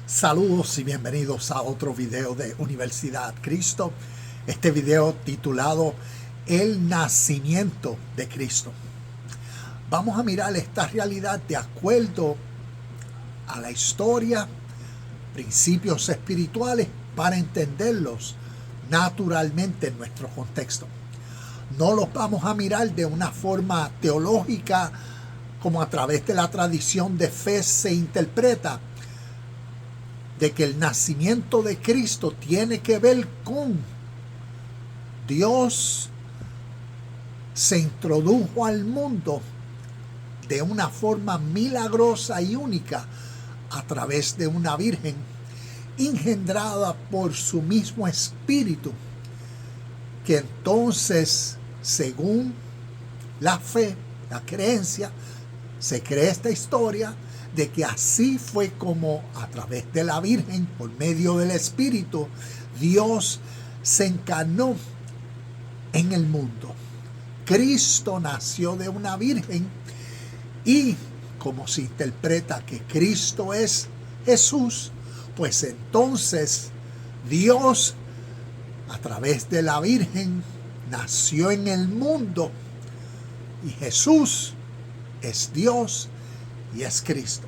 Saludos y bienvenidos a otro video de Universidad Cristo. Este video titulado El nacimiento de Cristo. Vamos a mirar esta realidad de acuerdo a la historia, principios espirituales para entenderlos naturalmente en nuestro contexto. No los vamos a mirar de una forma teológica como a través de la tradición de fe se interpreta, de que el nacimiento de Cristo tiene que ver con Dios se introdujo al mundo de una forma milagrosa y única a través de una virgen engendrada por su mismo espíritu, que entonces, según la fe, la creencia, se cree esta historia de que así fue como a través de la Virgen, por medio del Espíritu, Dios se encarnó en el mundo. Cristo nació de una virgen y como se interpreta que Cristo es Jesús, pues entonces Dios a través de la Virgen nació en el mundo y Jesús es Dios y es Cristo.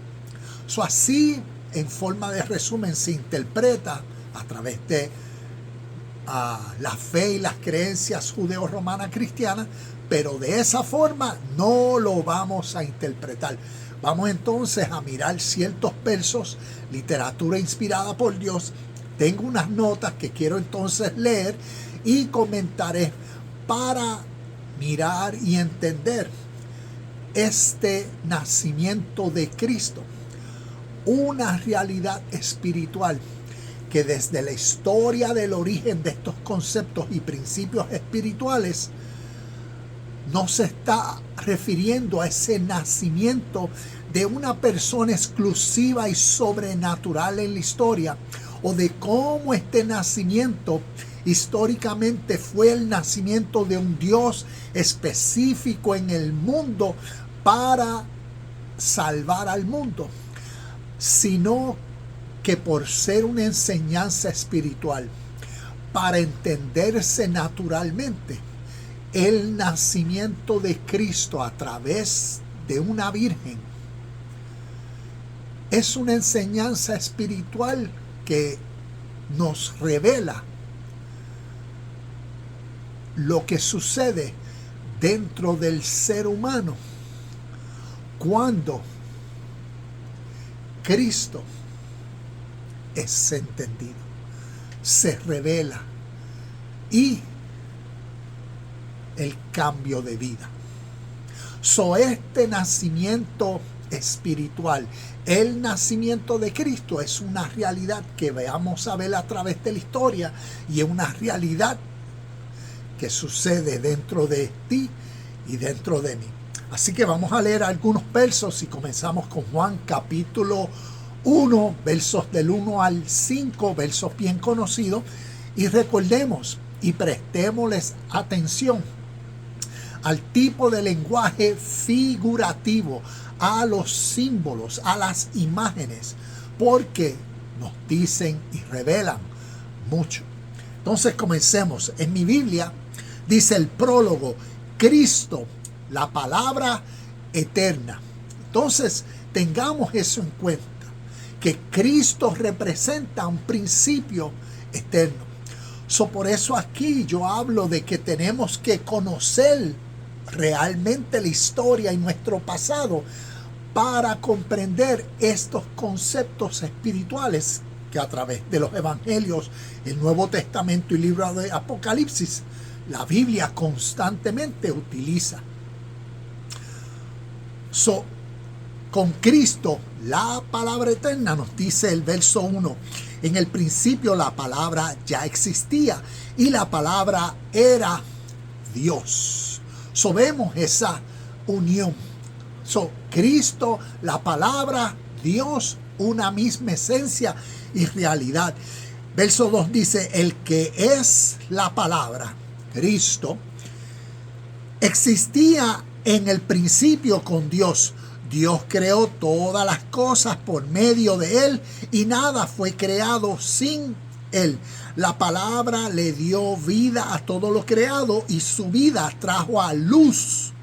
Así, en forma de resumen, se interpreta a través de la fe y las creencias judeo-romanas cristianas, pero de esa forma no lo vamos a interpretar. Vamos entonces a mirar ciertos versos, literatura inspirada por Dios. Tengo unas notas que quiero entonces leer y comentaré para mirar y entender este nacimiento de Cristo, una realidad espiritual que desde la historia del origen de estos conceptos y principios espirituales no se está refiriendo a ese nacimiento de una persona exclusiva y sobrenatural en la historia, o de cómo este nacimiento históricamente fue el nacimiento de un Dios específico en el mundo para salvar al mundo, sino que por ser una enseñanza espiritual, para entenderse naturalmente, el nacimiento de Cristo a través de una virgen es una enseñanza espiritual que nos revela lo que sucede dentro del ser humano cuando Cristo es entendido, se revela y el cambio de vida. Este nacimiento espiritual, el nacimiento de Cristo, es una realidad que vamos a ver a través de la historia y es una realidad que sucede dentro de ti y dentro de mí. Así que vamos a leer algunos versos y comenzamos con Juan capítulo 1, versos del 1 al 5, versos bien conocidos, y recordemos y prestémosles atención al tipo de lenguaje figurativo, a los símbolos, a las imágenes, porque nos dicen y revelan mucho. Entonces comencemos. En mi Biblia dice el prólogo: Cristo, la palabra eterna. Entonces tengamos eso en cuenta, que Cristo representa un principio eterno. Por eso aquí yo hablo de que tenemos que conocer realmente la historia y nuestro pasado para comprender estos conceptos espirituales que a través de los evangelios, el Nuevo Testamento y el libro de Apocalipsis, la Biblia constantemente utiliza. Con Cristo, la palabra eterna, nos dice el verso 1, en el principio la palabra ya existía y la palabra era Dios. Vemos esa unión. Cristo, la palabra, Dios, una misma esencia y realidad. Verso 2 dice: el que es la palabra, Cristo, existía en el principio con Dios. Dios creó todas las cosas por medio de Él y nada fue creado sin Él. La palabra le dio vida a todo lo creado y su vida trajo luz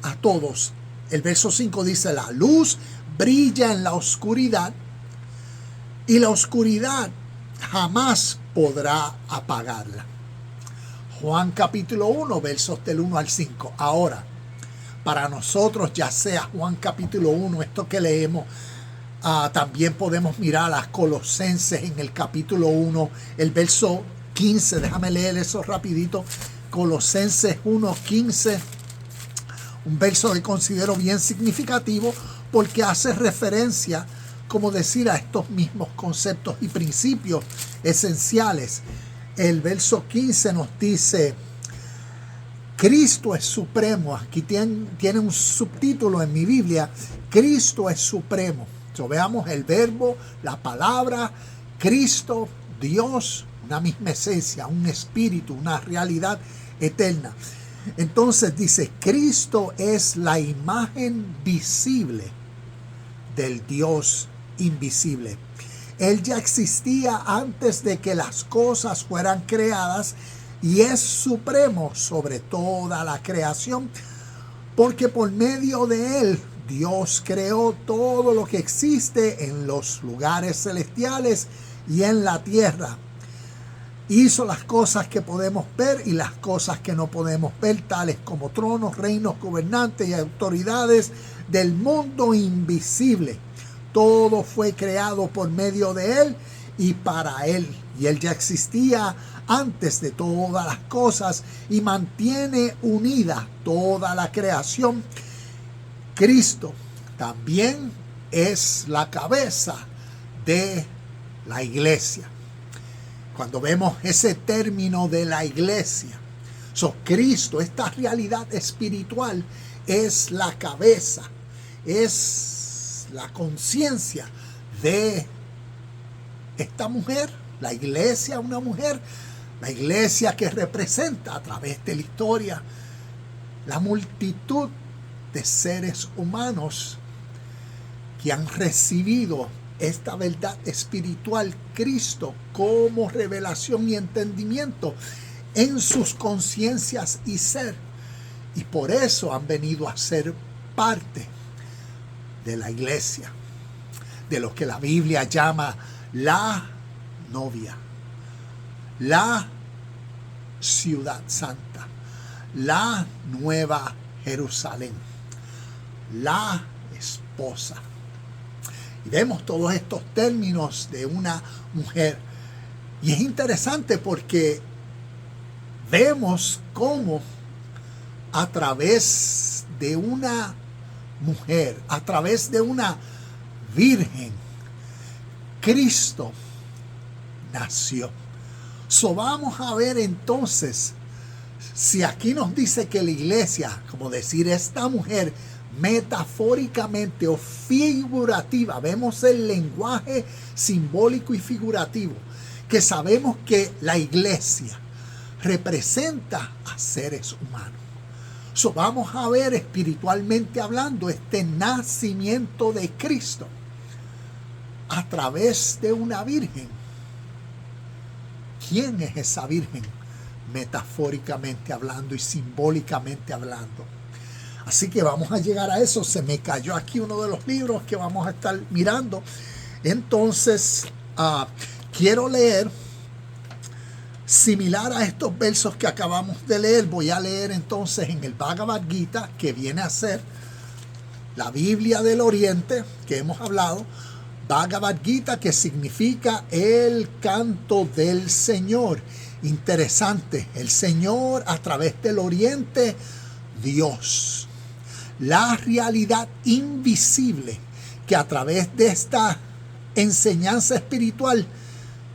a todos. El verso 5 dice, la luz brilla en la oscuridad y la oscuridad jamás podrá apagarla. Juan capítulo 1, versos del 1 al 5. Ahora, para nosotros, ya sea Juan capítulo 1, esto que leemos, también podemos mirar a Colosenses en el capítulo 1, el verso 15. Déjame leer eso rapidito. Colosenses 1:15, un verso que considero bien significativo porque hace referencia, como decir, a estos mismos conceptos y principios esenciales. El verso 15 nos dice, Cristo es supremo. Aquí tiene un subtítulo en mi Biblia, Cristo es supremo. Veamos el verbo, la palabra, Cristo, Dios, una misma esencia, un espíritu, una realidad eterna. Entonces dice, Cristo es la imagen visible del Dios invisible. Él ya existía antes de que las cosas fueran creadas y es supremo sobre toda la creación, porque por medio de Él Dios creó todo lo que existe en los lugares celestiales y en la tierra. Hizo las cosas que podemos ver y las cosas que no podemos ver, tales como tronos, reinos, gobernantes y autoridades del mundo invisible. Todo fue creado por medio de Él y para Él. Y Él ya existía antes de todas las cosas y mantiene unida toda la creación. Cristo también es la cabeza de la iglesia. Cuando vemos ese término de la iglesia, Cristo, esta realidad espiritual, es la cabeza, es la conciencia de esta mujer, la iglesia, una mujer, la iglesia que representa a través de la historia la multitud de seres humanos que han recibido esta verdad espiritual, Cristo, como revelación y entendimiento en sus conciencias y ser. Y por eso han venido a ser parte de la iglesia, de lo que la Biblia llama la novia, la ciudad santa, la nueva Jerusalén, la esposa. Y vemos todos estos términos de una mujer. Y es interesante porque vemos cómo a través de una mujer, a través de una virgen, Cristo nació. Vamos a ver entonces, si aquí nos dice que la iglesia, como decir esta mujer, metafóricamente o figurativa, vemos el lenguaje simbólico y figurativo, que sabemos que la iglesia representa a seres humanos. Vamos a ver espiritualmente hablando este nacimiento de Cristo a través de una virgen. ¿Quién es esa virgen? Metafóricamente hablando y simbólicamente hablando. Así que vamos a llegar a eso. Se me cayó aquí uno de los libros que vamos a estar mirando. Entonces, quiero leer, similar a estos versos que acabamos de leer, voy a leer entonces en el Bhagavad Gita, que viene a ser la Biblia del Oriente, que hemos hablado. Bhagavad Gita, que significa el canto del Señor. Interesante, el Señor a través del Oriente, Dios. La realidad invisible que a través de esta enseñanza espiritual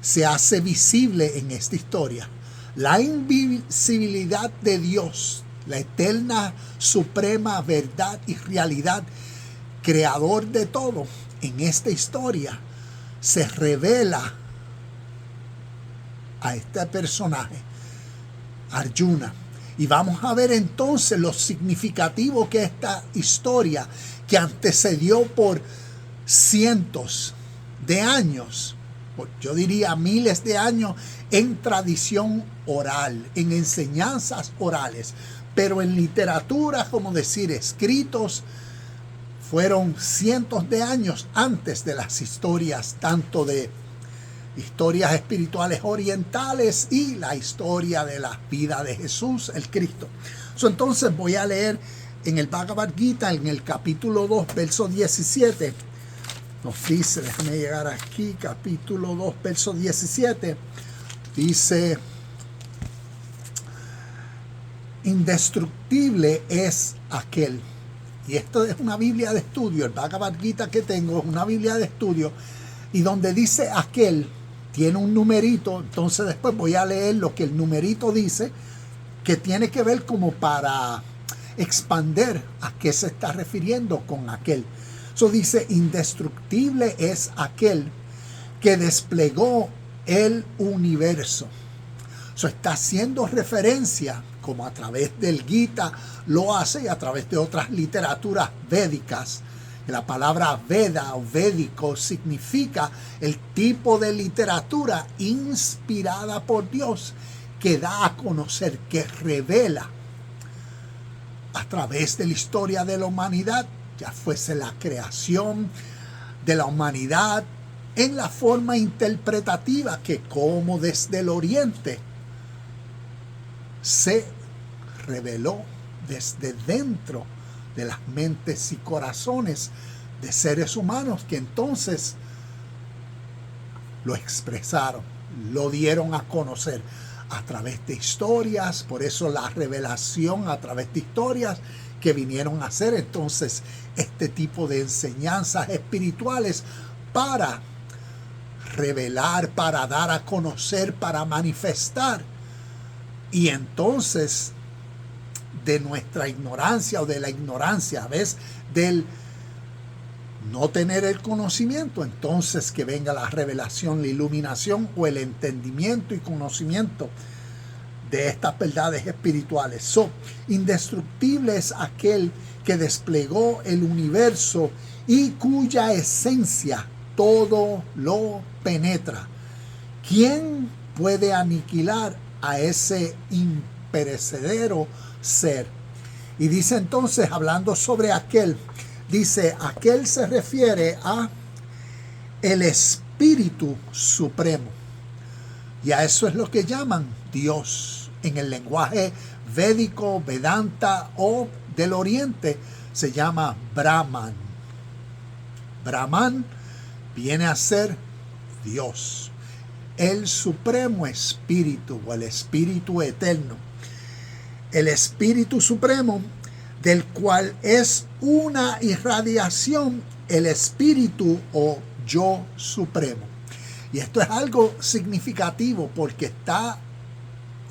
se hace visible en esta historia. La invisibilidad de Dios, la eterna, suprema verdad y realidad, creador de todo, en esta historia se revela a este personaje, Arjuna. Y vamos a ver entonces lo significativo que esta historia, que antecedió por cientos de años, yo diría miles de años, en tradición oral, en enseñanzas orales, pero en literatura, como decir, escritos, fueron cientos de años antes de las historias, tanto de historias espirituales orientales y la historia de la vida de Jesús, el Cristo. Entonces voy a leer en el Bhagavad Gita, en el capítulo 2, verso 17, nos dice, déjame llegar aquí, capítulo 2, verso 17, dice: indestructible es aquel. Y esto es una Biblia de estudio, el Bhagavad Gita que tengo es una Biblia de estudio, y donde dice aquel, tiene un numerito. Entonces después voy a leer lo que el numerito dice, que tiene que ver como para expander a qué se está refiriendo con aquel. Eso dice: indestructible es aquel que desplegó el universo. Eso está haciendo referencia, como a través del Gita lo hace y a través de otras literaturas védicas. La palabra Veda o védico significa el tipo de literatura inspirada por Dios, que da a conocer, que revela a través de la historia de la humanidad, ya fuese la creación de la humanidad, en la forma interpretativa que, como desde el oriente, se reveló desde dentro de las mentes y corazones de seres humanos, que entonces lo expresaron, lo dieron a conocer a través de historias. Por eso la revelación a través de historias que vinieron a hacer entonces este tipo de enseñanzas espirituales, para revelar, para dar a conocer, para manifestar. Y entonces, de nuestra ignorancia o de la ignorancia, a veces del no tener el conocimiento, entonces que venga la revelación, la iluminación o el entendimiento y conocimiento de estas verdades espirituales. Indestructible es aquel que desplegó el universo y cuya esencia todo lo penetra. ¿Quién puede aniquilar a ese imperecedero ser? Y dice entonces, hablando sobre aquel, dice, aquel se refiere a el Espíritu Supremo. Y a eso es lo que llaman Dios. En el lenguaje védico, Vedanta o del Oriente, se llama Brahman. Brahman viene a ser Dios, el Supremo Espíritu o el Espíritu Eterno. El Espíritu Supremo, del cual es una irradiación el Espíritu o Yo Supremo. Y esto es algo significativo, porque está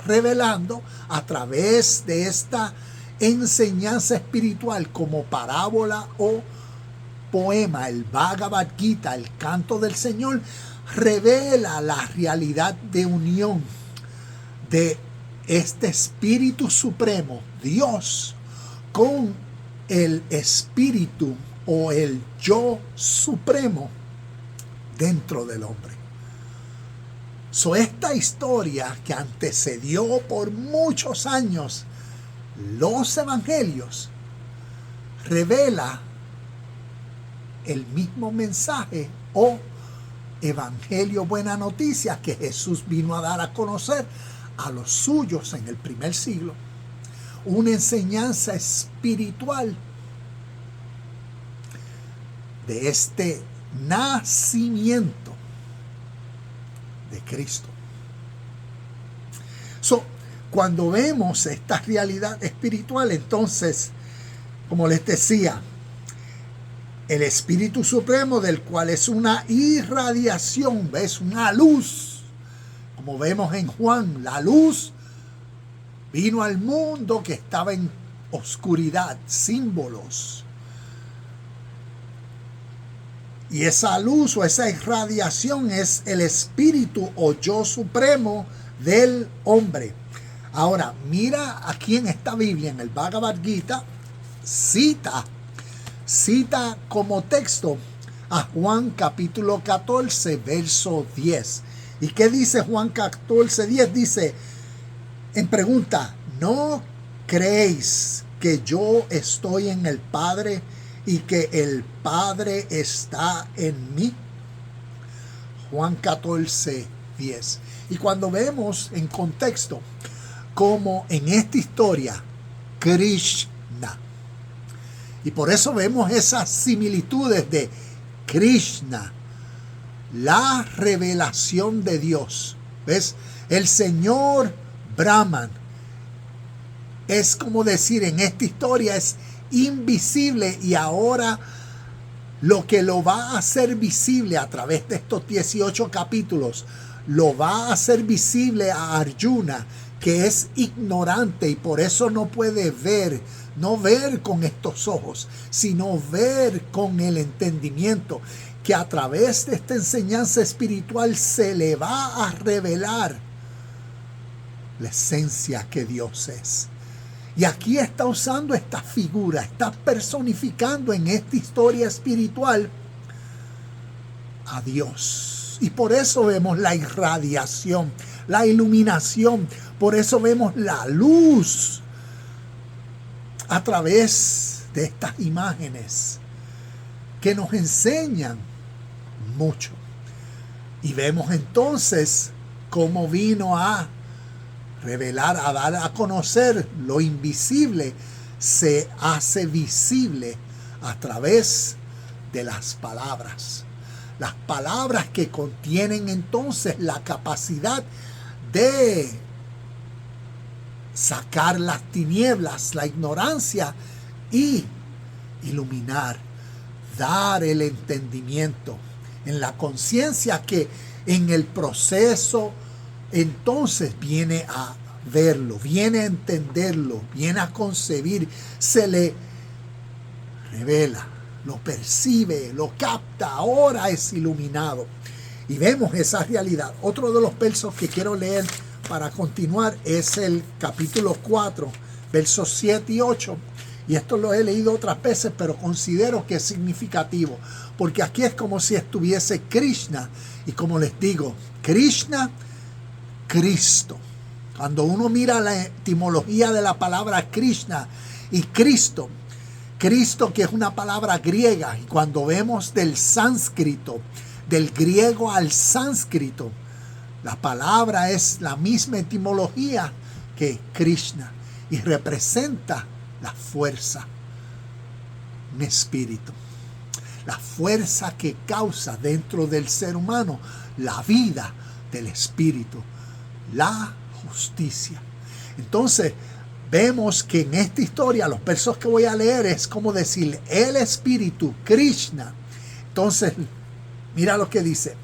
revelando a través de esta enseñanza espiritual, como parábola o poema, el Bhagavad Gita, el canto del Señor, revela la realidad de unión de este Espíritu Supremo, Dios, con el Espíritu o el Yo Supremo dentro del hombre. Esta historia, que antecedió por muchos años los evangelios, revela el mismo mensaje o evangelio, buena noticia, que Jesús vino a dar a conocer a los suyos en el primer siglo. Una enseñanza espiritual de este nacimiento de Cristo. Cuando vemos esta realidad espiritual, entonces, como les decía, el Espíritu Supremo, del cual es una irradiación, ¿ves? Una luz, como vemos en Juan, la luz vino al mundo que estaba en oscuridad, símbolos. Y esa luz o esa irradiación es el Espíritu o Yo Supremo del hombre. Ahora, mira aquí en esta Biblia, en el Bhagavad Gita, cita como texto a Juan capítulo 14, verso 10. ¿Y qué dice Juan 14, 10? Dice, en pregunta, ¿no creéis que yo estoy en el Padre y que el Padre está en mí? Juan 14, 10. Y cuando vemos en contexto como en esta historia Krishna, y por eso vemos esas similitudes de Krishna, la revelación de Dios. ¿Ves? El Señor Brahman es como decir, en esta historia es invisible, y ahora lo que lo va a hacer visible a través de estos 18 capítulos, lo va a hacer visible a Arjuna, que es ignorante y por eso no puede ver, no ver con estos ojos, sino ver con el entendimiento, que a través de esta enseñanza espiritual se le va a revelar la esencia que Dios es. Y aquí está usando esta figura, está personificando en esta historia espiritual a Dios. Y por eso vemos la irradiación, la iluminación, por eso vemos la luz a través de estas imágenes que nos enseñan mucho. Y vemos entonces cómo vino a revelar, a dar a conocer lo invisible, se hace visible a través de las palabras. Las palabras que contienen entonces la capacidad de sacar las tinieblas, la ignorancia, y iluminar, dar el entendimiento en la conciencia, que en el proceso entonces viene a verlo, viene a entenderlo, viene a concebir, se le revela, lo percibe, lo capta, ahora es iluminado. Y vemos esa realidad. Otro de los versos que quiero leer para continuar es el capítulo 4, versos 7 y 8. Y esto lo he leído otras veces, pero considero que es significativo, porque aquí es como si estuviese Krishna. Y como les digo, Krishna, Cristo. Cuando uno mira la etimología de la palabra Krishna y Cristo, Cristo, que es una palabra griega, y cuando vemos del sánscrito, del griego al sánscrito, la palabra es la misma etimología que Krishna y representa la fuerza, un espíritu, la fuerza que causa dentro del ser humano la vida del espíritu, la justicia. Entonces vemos que en esta historia, los versos que voy a leer es como decir el espíritu, Krishna. Entonces mira lo que dice: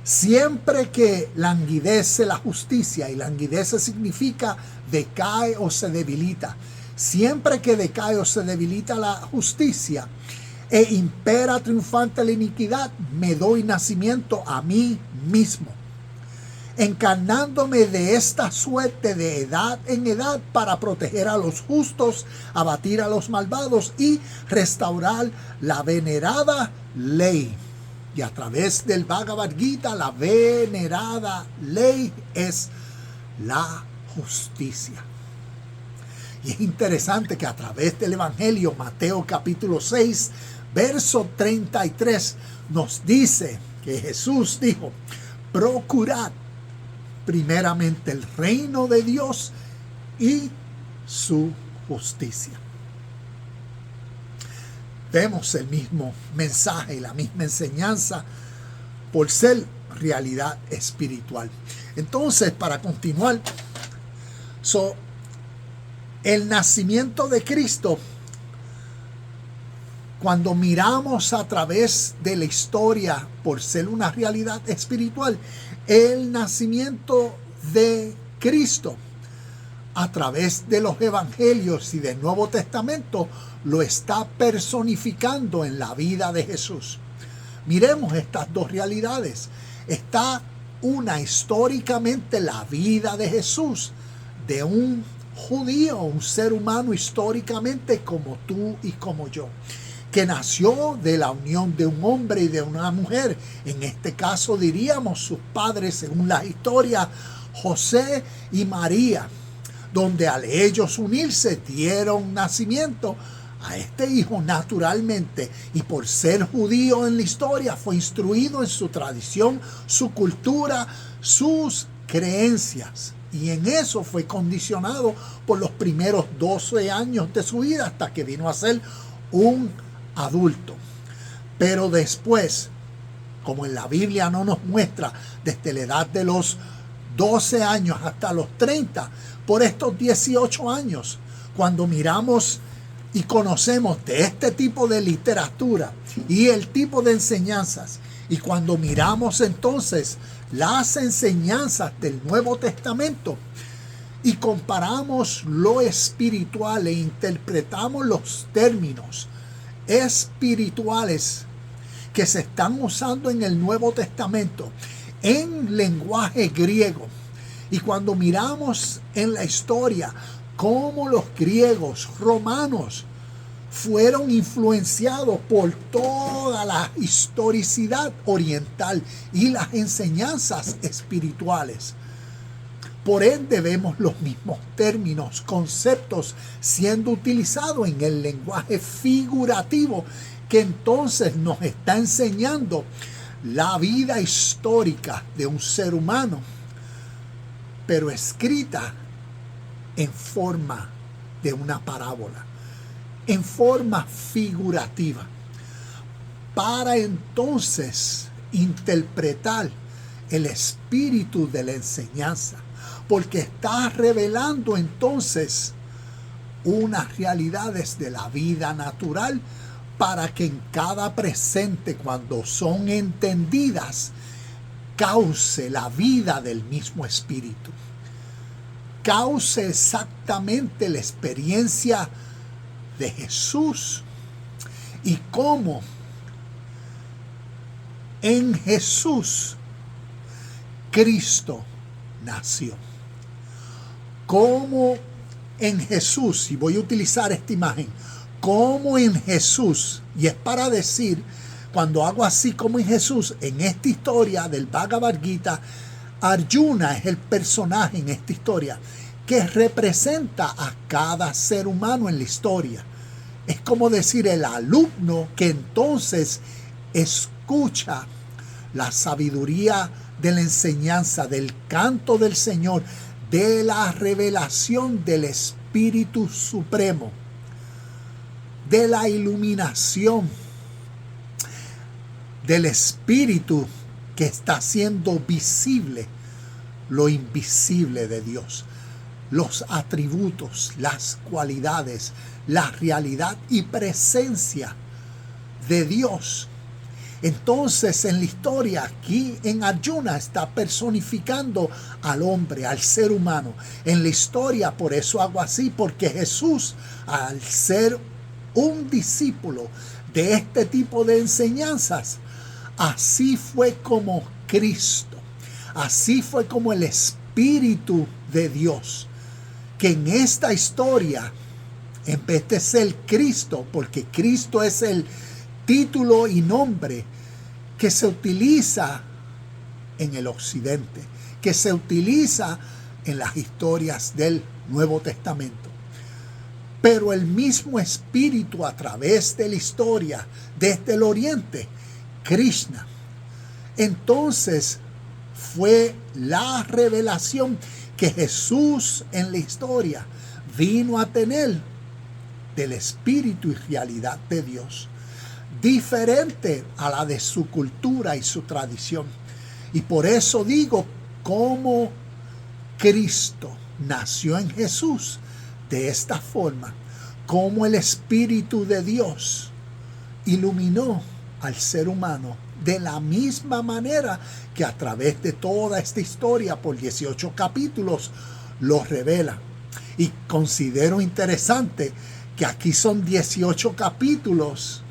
siempre que languidece la justicia, y languidece significa decae o se debilita, siempre que decae o se debilita la justicia e impera triunfante la iniquidad, me doy nacimiento a mí mismo, encarnándome de esta suerte de edad en edad para proteger a los justos, abatir a los malvados y restaurar la venerada ley. Y a través del Bhagavad Gita, la venerada ley es la justicia. Y es interesante que a través del Evangelio, Mateo capítulo 6, verso 33, nos dice que Jesús dijo: procurad primeramente el reino de Dios y su justicia. Vemos el mismo mensaje y la misma enseñanza por ser realidad espiritual. Entonces, para continuar, el nacimiento de Cristo, cuando miramos a través de la historia por ser una realidad espiritual, el nacimiento de Cristo a través de los evangelios y del Nuevo Testamento lo está personificando en la vida de Jesús. Miremos estas dos realidades. Está una históricamente la vida de Jesús de un judío, un ser humano históricamente como tú y como yo, que nació de la unión de un hombre y de una mujer. En este caso diríamos sus padres, según la historia, José y María, donde al ellos unirse dieron nacimiento a este hijo naturalmente, y por ser judío en la historia fue instruido en su tradición, su cultura, sus creencias, y en eso fue condicionado por los primeros 12 años de su vida hasta que vino a ser un adulto. Pero después, como en la Biblia no nos muestra, desde la edad de los 12 años hasta los 30, por estos 18 años, cuando miramos y conocemos de este tipo de literatura y el tipo de enseñanzas, y cuando miramos entonces las enseñanzas del Nuevo Testamento y comparamos lo espiritual e interpretamos los términos espirituales que se están usando en el Nuevo Testamento en lenguaje griego, y cuando miramos en la historia cómo los griegos romanos fueron influenciados por toda la historicidad oriental y las enseñanzas espirituales, por ende vemos los mismos términos, conceptos siendo utilizados en el lenguaje figurativo, que entonces nos está enseñando la vida histórica de un ser humano, pero escrita en forma de una parábola, en forma figurativa, para entonces interpretar el espíritu de la enseñanza, porque está revelando entonces unas realidades de la vida natural, para que en cada presente, cuando son entendidas, cause la vida del mismo espíritu, cause exactamente la experiencia de Jesús y cómo en Jesús Cristo nació. Cómo en Jesús, y voy a utilizar esta imagen, como en Jesús, y es para decir, cuando hago así como en Jesús, en esta historia del Bhagavad Gita, Arjuna es el personaje en esta historia que representa a cada ser humano en la historia. Es como decir el alumno que entonces escucha la sabiduría de la enseñanza, del canto del Señor, de la revelación del Espíritu Supremo, de la iluminación del Espíritu que está haciendo visible lo invisible de Dios, los atributos, las cualidades, la realidad y presencia de Dios. Entonces, en la historia, aquí en Arjuna está personificando al hombre, al ser humano. En la historia, por eso hago así, porque Jesús, al ser un discípulo de este tipo de enseñanzas, así fue como Cristo, así fue como el Espíritu de Dios, que en esta historia, en vez de ser Cristo, porque Cristo es el título y nombre que se utiliza en el occidente, que se utiliza en las historias del Nuevo Testamento. Pero el mismo Espíritu a través de la historia desde el oriente, Krishna, entonces fue la revelación que Jesús en la historia vino a tener del Espíritu y realidad de Dios, diferente a la de su cultura y su tradición. Y por eso digo, como Cristo nació en Jesús de esta forma, como el Espíritu de Dios iluminó al ser humano de la misma manera que a través de toda esta historia por 18 capítulos lo revela. Y considero interesante que aquí son 18 capítulos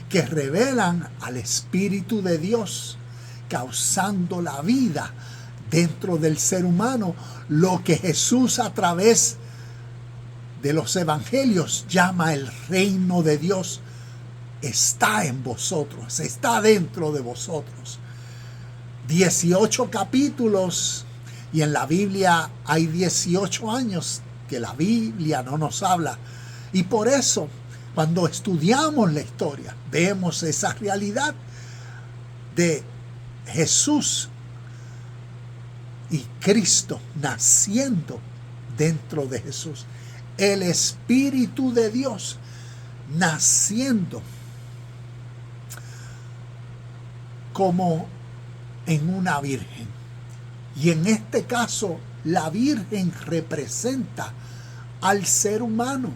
que revelan al Espíritu de Dios, causando la vida dentro del ser humano lo que Jesús a través de los evangelios llama el reino de Dios. Está en vosotros, está dentro de vosotros. 18 capítulos, y en la Biblia hay 18 años que la Biblia no nos habla. Y por eso, cuando estudiamos la historia, vemos esa realidad de Jesús y Cristo naciendo dentro de Jesús. El Espíritu de Dios naciendo como en una virgen. Y en este caso, la virgen representa al ser humano.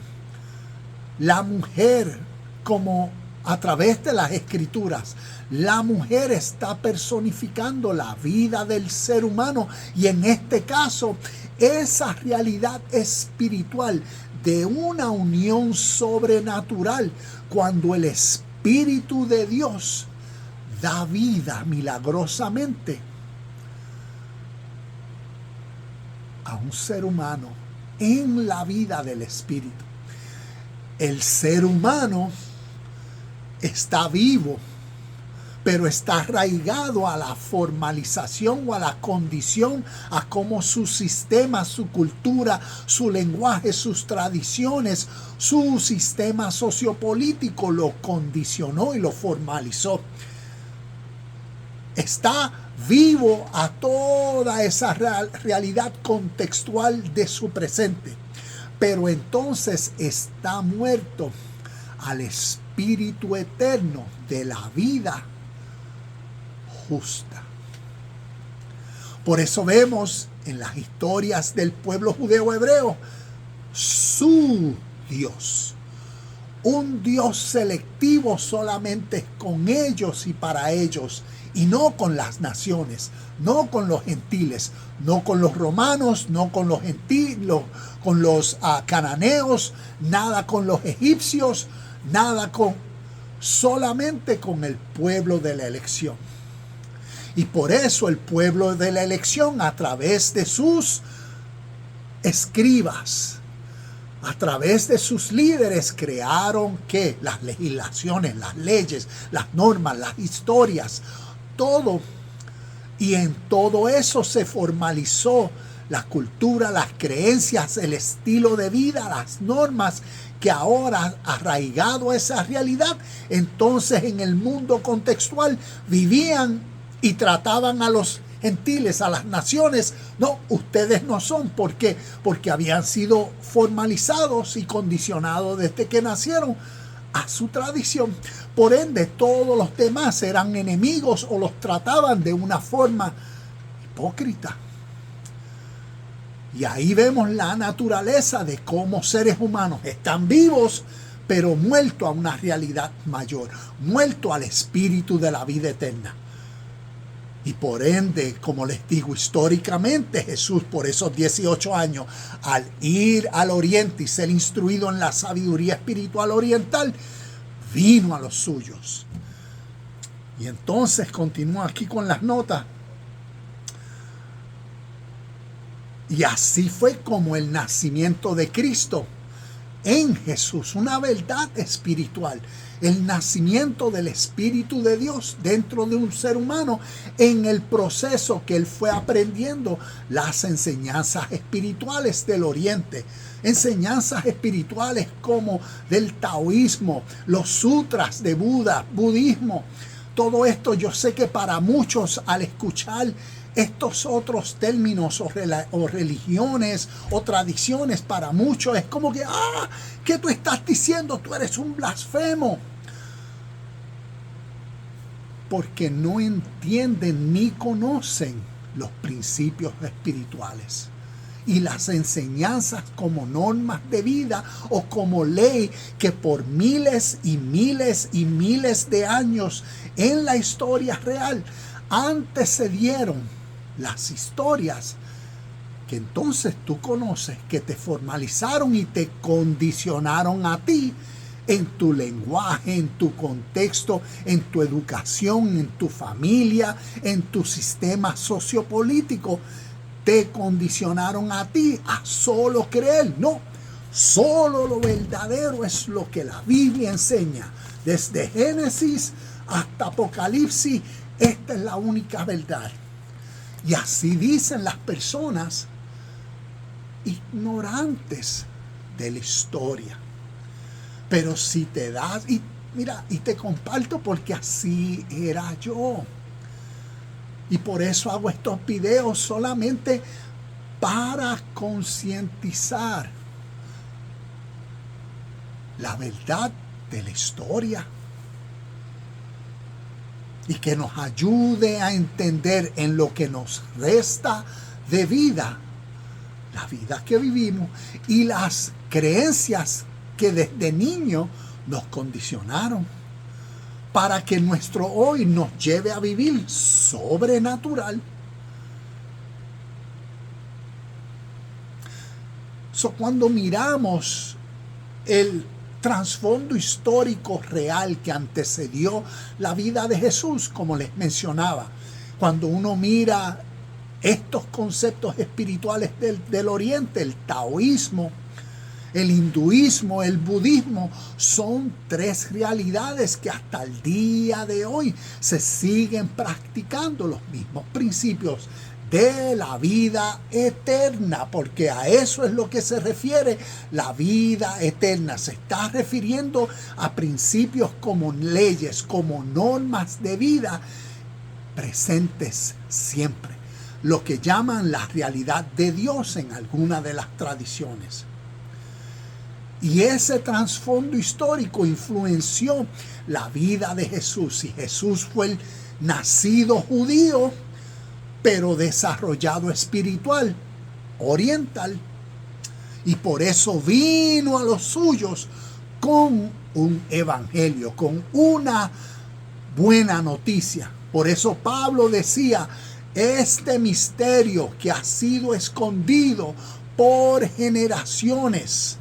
La mujer, como a través de las escrituras, la mujer está personificando la vida del ser humano. Y en este caso, esa realidad espiritual de una unión sobrenatural, cuando el Espíritu de Dios da vida milagrosamente a un ser humano en la vida del Espíritu. El ser humano está vivo, pero está arraigado a la formalización o a la condición, a cómo su sistema, su cultura, su lenguaje, sus tradiciones, su sistema sociopolítico lo condicionó y lo formalizó. Está vivo a toda esa realidad contextual de su presente, pero entonces está muerto al espíritu eterno de la vida justa. Por eso vemos en las historias del pueblo judeo hebreo su Dios, un Dios selectivo solamente con ellos y para ellos, y no con las naciones, no con los gentiles, no con los romanos, no con los gentiles, con los cananeos, nada con los egipcios, nada con, solamente con el pueblo de la elección. Y por eso el pueblo de la elección, a través de sus escribas, a través de sus líderes, crearon ¿qué? Las legislaciones, las leyes, las normas, las historias, todo. Y en todo eso se formalizó la cultura, las creencias, el estilo de vida, las normas que ahora, arraigado a esa realidad, entonces en el mundo contextual vivían y trataban a los gentiles, a las naciones. No, ustedes no son. ¿Por qué? Porque habían sido formalizados y condicionados desde que nacieron a su tradición. Por ende, todos los demás eran enemigos o los trataban de una forma hipócrita. Y ahí vemos la naturaleza de cómo seres humanos están vivos, pero muertos a una realidad mayor, muertos al espíritu de la vida eterna. Y por ende, como les digo, históricamente Jesús, por esos 18 años, al ir al oriente y ser instruido en la sabiduría espiritual oriental, vino a los suyos. Y entonces continúa aquí con las notas. Y así fue como el nacimiento de Cristo en Jesús, una verdad espiritual, el nacimiento del Espíritu de Dios dentro de un ser humano en el proceso que él fue aprendiendo las enseñanzas espirituales del Oriente, enseñanzas espirituales como del taoísmo, los sutras de Buda, budismo. Todo esto yo sé que para muchos al escuchar estos otros términos o religiones o tradiciones, para muchos es como que, ¿qué tú estás diciendo? Tú eres un blasfemo. Porque no entienden ni conocen los principios espirituales y las enseñanzas como normas de vida o como ley que por miles y miles y miles de años en la historia real antecedieron las historias que entonces tú conoces, que te formalizaron y te condicionaron a ti en tu lenguaje, en tu contexto, en tu educación, en tu familia, en tu sistema sociopolítico, te condicionaron a ti a solo creer. No, solo lo verdadero es lo que la Biblia enseña. Desde Génesis hasta Apocalipsis, esta es la única verdad. Y así dicen las personas ignorantes de la historia. Pero si te das, y mira, y te comparto porque así era yo. Y por eso hago estos videos solamente para concientizar la verdad de la historia y que nos ayude a entender en lo que nos resta de vida, la vida que vivimos y las creencias que desde niño nos condicionaron para que nuestro hoy nos lleve a vivir sobrenatural. Cuando miramos el trasfondo histórico real que antecedió la vida de Jesús, como les mencionaba, cuando uno mira estos conceptos espirituales del Oriente, el taoísmo, el hinduismo, el budismo, son tres realidades que hasta el día de hoy se siguen practicando los mismos principios de la vida eterna, porque a eso es lo que se refiere la vida eterna. Se está refiriendo a principios como leyes, como normas de vida presentes siempre, lo que llaman la realidad de Dios en alguna de las tradiciones. Y ese trasfondo histórico influenció la vida de Jesús. Y Jesús fue el nacido judío, pero desarrollado espiritual, oriental. Y por eso vino a los suyos con un evangelio, con una buena noticia. Por eso Pablo decía, este misterio que ha sido escondido por generaciones.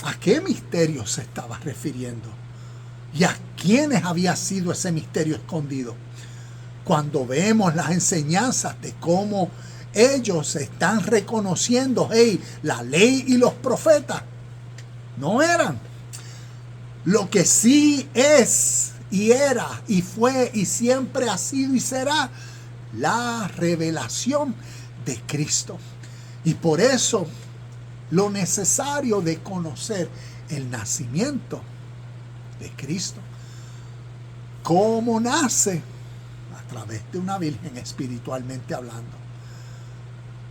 ¿A qué misterio se estaba refiriendo? ¿Y a quiénes había sido ese misterio escondido? Cuando vemos las enseñanzas de cómo ellos están reconociendo, hey, la ley y los profetas no eran. Lo que sí es y era y fue y siempre ha sido y será la revelación de Cristo. Y por eso lo necesario de conocer el nacimiento de Cristo. ¿Cómo nace? A través de una virgen, espiritualmente hablando.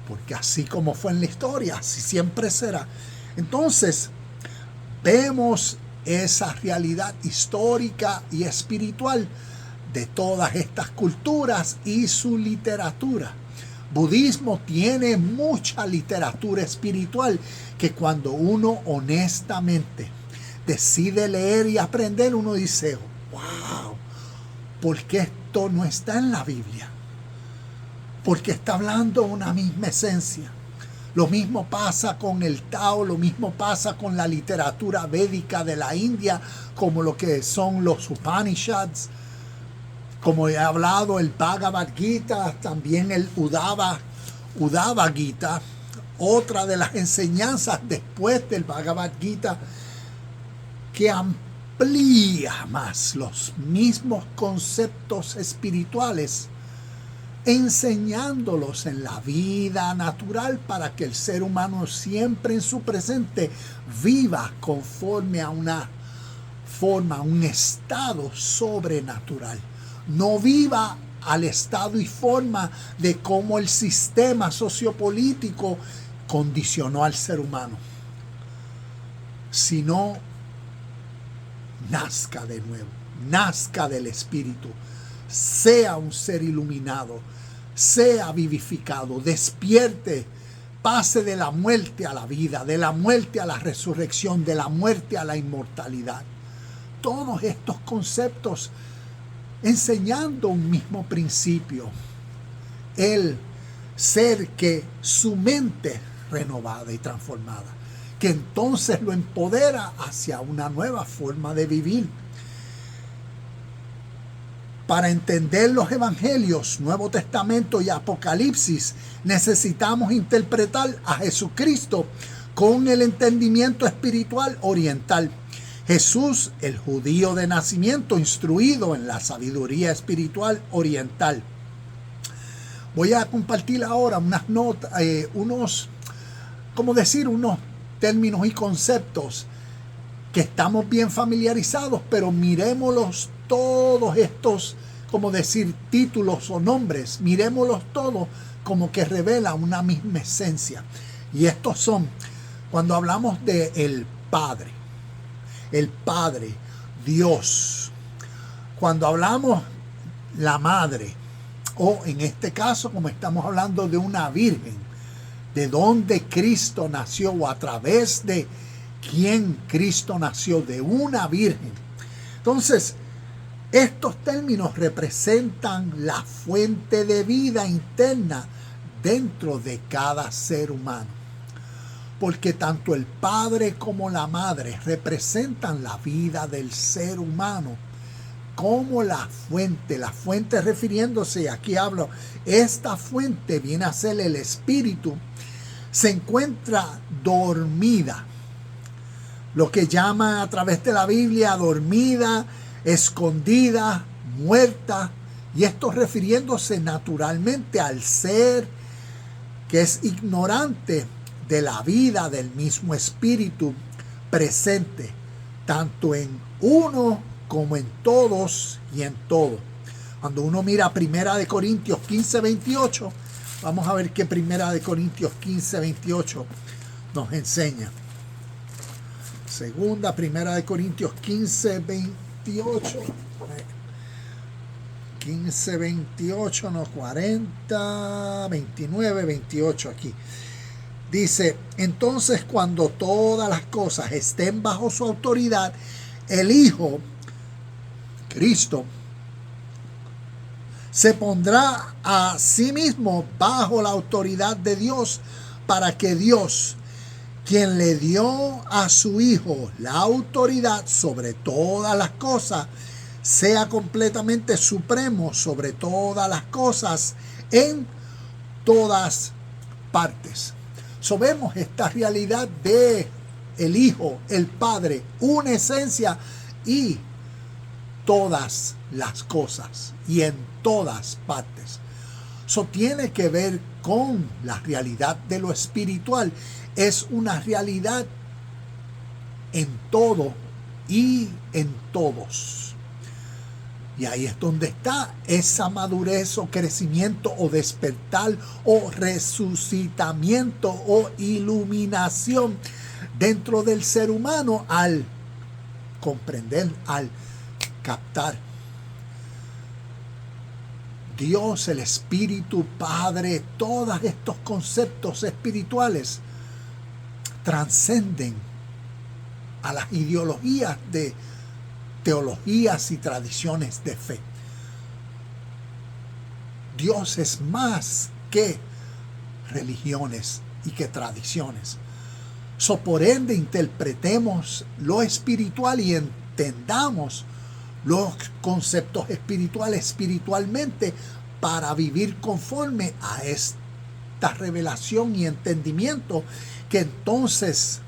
Porque así como fue en la historia, así siempre será. Entonces, vemos esa realidad histórica y espiritual de todas estas culturas y su literatura. Budismo tiene mucha literatura espiritual que cuando uno honestamente decide leer y aprender, uno dice, wow, ¿por qué esto no está en la Biblia? Porque está hablando una misma esencia. Lo mismo pasa con el Tao, lo mismo pasa con la literatura védica de la India, como lo que son los Upanishads. Como he hablado, el Bhagavad Gita, también el Uddhava Gita, otra de las enseñanzas después del Bhagavad Gita, que amplía más los mismos conceptos espirituales, enseñándolos en la vida natural para que el ser humano siempre en su presente viva conforme a una forma, un estado sobrenatural. No viva al estado y forma de cómo el sistema sociopolítico condicionó al ser humano, sino nazca de nuevo, nazca del Espíritu, sea un ser iluminado, sea vivificado, despierte, pase de la muerte a la vida, de la muerte a la resurrección, de la muerte a la inmortalidad. Todos estos conceptos enseñando un mismo principio, el ser que su mente renovada y transformada, que entonces lo empodera hacia una nueva forma de vivir. Para entender los evangelios, Nuevo Testamento y Apocalipsis, necesitamos interpretar a Jesucristo con el entendimiento espiritual oriental. Jesús, el judío de nacimiento, instruido en la sabiduría espiritual oriental. Voy a compartir ahora unas notas, unos términos y conceptos que estamos bien familiarizados, pero miremoslos todos estos, títulos o nombres, miremoslos todos como que revela una misma esencia. Y estos son, cuando hablamos de el Padre, Dios. Cuando hablamos la Madre, o en este caso, como estamos hablando de una virgen, de donde Cristo nació o a través de quién Cristo nació, de una virgen. Entonces, estos términos representan la fuente de vida interna dentro de cada ser humano. Porque tanto el Padre como la Madre representan la vida del ser humano como la fuente refiriéndose, aquí hablo, esta fuente viene a ser el Espíritu, se encuentra dormida, lo que llama a través de la Biblia dormida, escondida, muerta, y esto refiriéndose naturalmente al ser que es ignorante de la vida del mismo Espíritu presente, tanto en uno como en todos y en todo. Cuando uno mira 1 Corintios 15, 28, vamos a ver qué 1 Corintios 15, 28 nos enseña. Segunda, 1 Corintios 15, 28. 15, 28, no, 40, 29, 28 aquí. Dice, entonces cuando todas las cosas estén bajo su autoridad, el Hijo, Cristo, se pondrá a sí mismo bajo la autoridad de Dios para que Dios, quien le dio a su Hijo la autoridad sobre todas las cosas, sea completamente supremo sobre todas las cosas en todas partes. Vemos esta realidad de el Hijo, el Padre, una esencia y todas las cosas y en todas partes. Eso tiene que ver con la realidad de lo espiritual. Es una realidad en todo y en todos. Y ahí es donde está esa madurez o crecimiento o despertar o resucitamiento o iluminación dentro del ser humano al comprender, al captar. Dios, el Espíritu, Padre, todos estos conceptos espirituales trascenden a las ideologías de teologías y tradiciones de fe. Dios es más que religiones y que tradiciones. Por ende, interpretemos lo espiritual y entendamos los conceptos espirituales espiritualmente para vivir conforme a esta revelación y entendimiento que entonces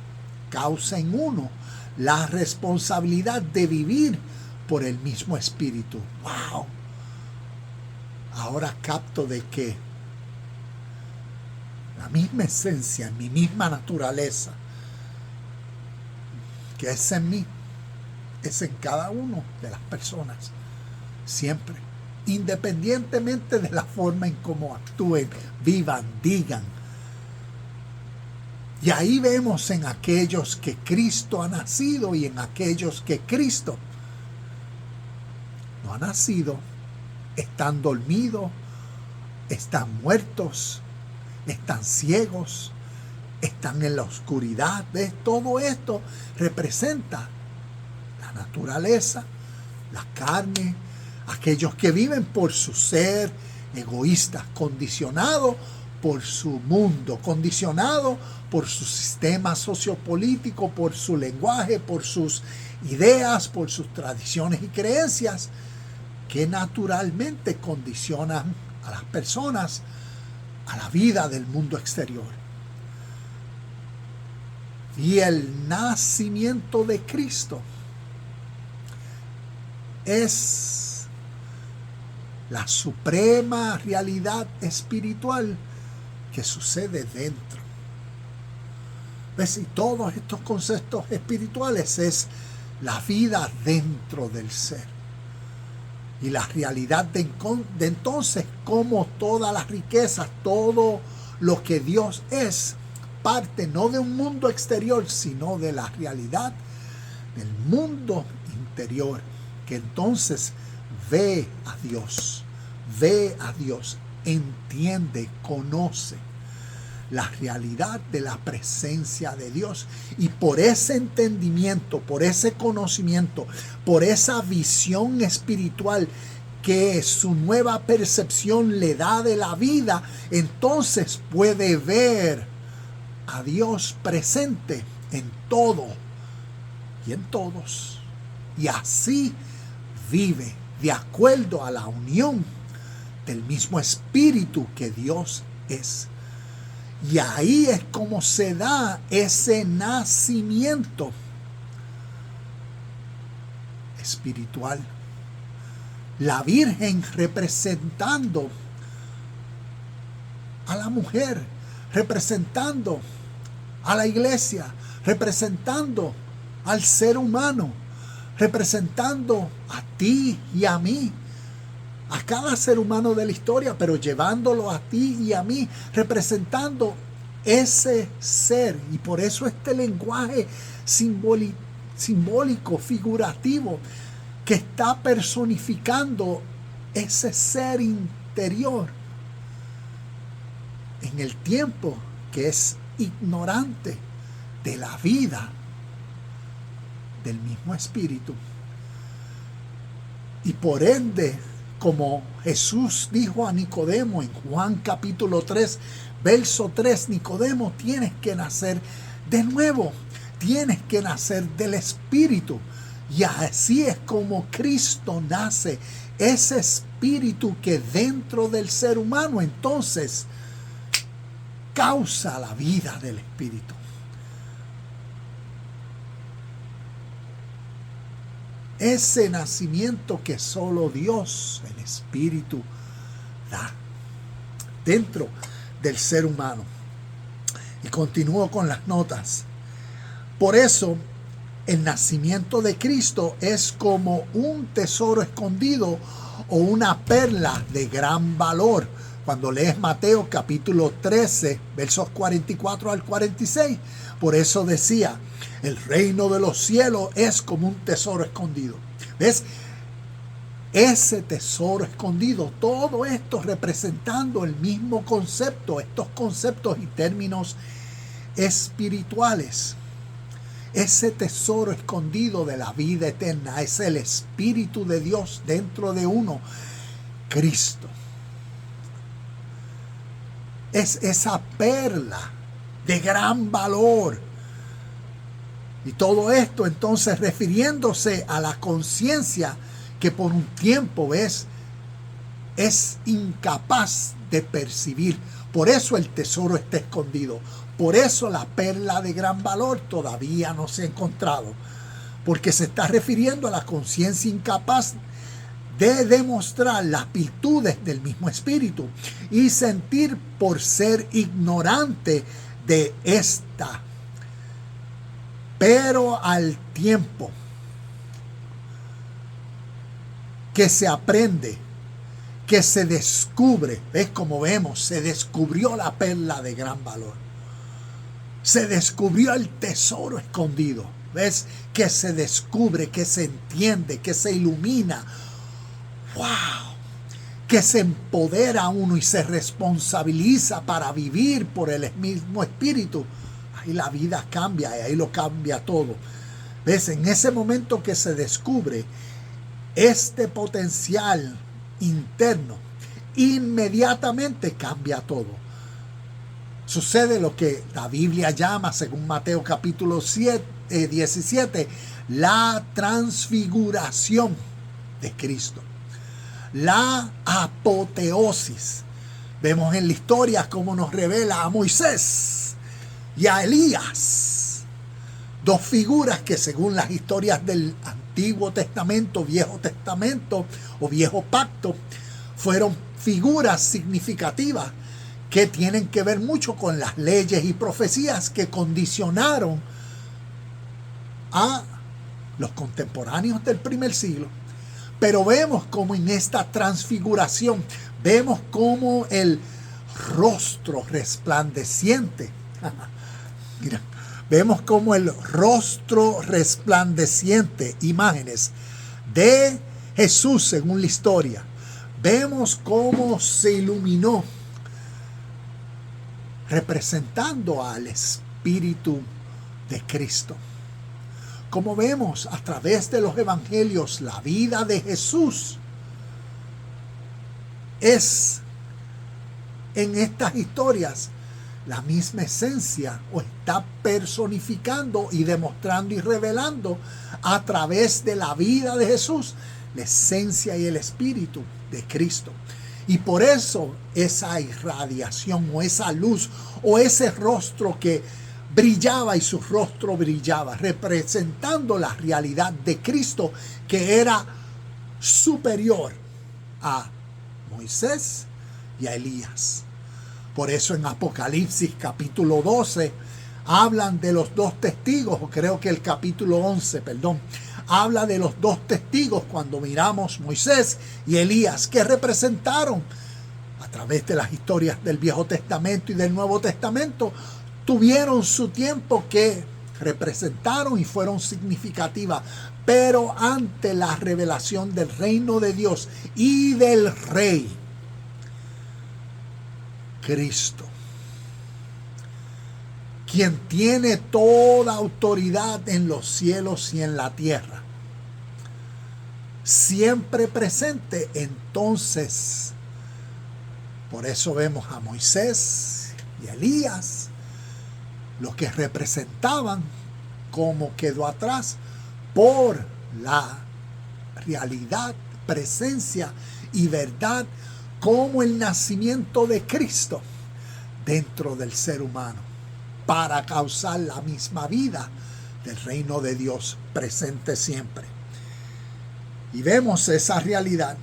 causa en uno la responsabilidad de vivir por el mismo Espíritu. ¡Wow! Ahora capto de que la misma esencia, mi misma naturaleza, que es en mí, es en cada uno de las personas. Siempre. Independientemente de la forma en cómo actúen, vivan, digan. Y ahí vemos en aquellos que Cristo ha nacido y en aquellos que Cristo no ha nacido, están dormidos, están muertos, están ciegos, están en la oscuridad. ¿Ves? Todo esto representa la naturaleza, la carne, aquellos que viven por su ser egoístas, condicionados por su mundo, condicionado por su sistema sociopolítico, por su lenguaje, por sus ideas, por sus tradiciones y creencias, que naturalmente condicionan a las personas a la vida del mundo exterior. Y el nacimiento de Cristo es la suprema realidad espiritual que sucede dentro. ¿Ves? Y todos estos conceptos espirituales es la vida dentro del ser. Y la realidad de entonces, como todas las riquezas, todo lo que Dios es, parte no de un mundo exterior, sino de la realidad del mundo interior, que entonces ve a Dios, entiende, conoce la realidad de la presencia de Dios. Y por ese entendimiento, por ese conocimiento, por esa visión espiritual que su nueva percepción le da de la vida, entonces puede ver a Dios presente en todo y en todos. Y así vive de acuerdo a la unión del mismo espíritu que Dios es. Y ahí es como se da ese nacimiento espiritual. La Virgen representando a la mujer, representando a la iglesia, representando al ser humano, representando a ti y a mí, a cada ser humano de la historia, pero llevándolo a ti y a mí, representando ese ser. Y por eso este lenguaje simbólico, figurativo, que está personificando ese ser interior en el tiempo que es ignorante de la vida del mismo espíritu. Y por ende, como Jesús dijo a Nicodemo en Juan capítulo 3, verso 3, Nicodemo, tienes que nacer de nuevo, tienes que nacer del Espíritu. Y así es como Cristo nace, ese espíritu que dentro del ser humano entonces causa la vida del espíritu. Ese nacimiento que solo Dios, el Espíritu, da dentro del ser humano. Y continúo con las notas. Por eso, el nacimiento de Cristo es como un tesoro escondido o una perla de gran valor. Cuando lees Mateo capítulo 13, versos 44 al 46, por eso decía, el reino de los cielos es como un tesoro escondido. ¿Ves? Ese tesoro escondido, todo esto representando el mismo concepto, estos conceptos y términos espirituales. Ese tesoro escondido de la vida eterna es el Espíritu de Dios dentro de uno, Cristo. Es esa perla de gran valor. Y todo esto entonces refiriéndose a la conciencia que por un tiempo es incapaz de percibir. Por eso el tesoro está escondido. Por eso la perla de gran valor todavía no se ha encontrado. Porque se está refiriendo a la conciencia incapaz de demostrar las virtudes del mismo espíritu y sentir por ser ignorante de esta. Pero al tiempo que se aprende, que se descubre, ¿ves? Como vemos, se descubrió la perla de gran valor. Se descubrió el tesoro escondido, ¿ves? Que se descubre, que se entiende, que se ilumina. ¡Wow! Que se empodera a uno y se responsabiliza para vivir por el mismo espíritu. Ahí la vida cambia y ahí lo cambia todo. ¿Ves? En ese momento que se descubre este potencial interno, inmediatamente cambia todo. sucede lo que la Biblia llama, según Mateo capítulo 17, la transfiguración de Cristo. La apoteosis. Vemos en la historia cómo nos revela a Moisés y a Elías, dos figuras que según las historias del Antiguo Testamento, Viejo Testamento o Viejo Pacto, fueron figuras significativas que tienen que ver mucho con las leyes y profecías que condicionaron a los contemporáneos del primer siglo. Pero vemos como en esta transfiguración, vemos como el rostro resplandeciente, mira, vemos como el rostro resplandeciente, imágenes de Jesús según la historia. Vemos cómo se iluminó, representando al Espíritu de Cristo. Como vemos a través de los evangelios, la vida de Jesús es en estas historias la misma esencia, o está personificando y demostrando y revelando a través de la vida de Jesús la esencia y el Espíritu de Cristo. Y por eso esa irradiación o esa luz o ese rostro que brillaba, y su rostro brillaba, representando la realidad de Cristo, que era superior a Moisés y a Elías. Por eso en Apocalipsis capítulo 12 hablan de los dos testigos, o creo que el capítulo 11, habla de los dos testigos cuando miramos Moisés y Elías, que representaron a través de las historias del Viejo Testamento y del Nuevo Testamento, tuvieron su tiempo que representaron y fueron significativas, pero ante la revelación del reino de Dios y del Rey, Cristo, quien tiene toda autoridad en los cielos y en la tierra, siempre presente, entonces, por eso vemos a Moisés y a Elías, los que representaban cómo quedó atrás por la realidad, presencia y verdad, como el nacimiento de Cristo dentro del ser humano, para causar la misma vida del reino de Dios presente siempre. Y vemos esa realidad.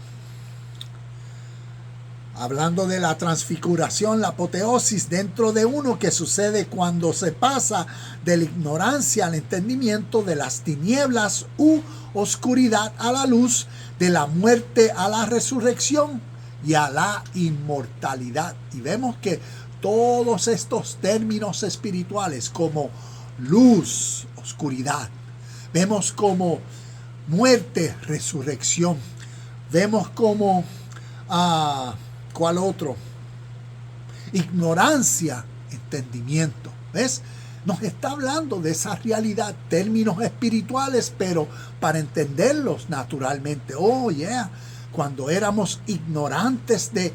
Hablando de la transfiguración, la apoteosis dentro de uno, que sucede cuando se pasa de la ignorancia al entendimiento, de las tinieblas u oscuridad a la luz, de la muerte a la resurrección y a la inmortalidad. Y vemos que todos estos términos espirituales, como luz, oscuridad, vemos como muerte, resurrección, vemos como ¿cuál otro? Ignorancia, entendimiento. ¿Ves? Nos está hablando de esa realidad, términos espirituales, pero para entenderlos naturalmente. Oh, yeah. Cuando éramos ignorantes de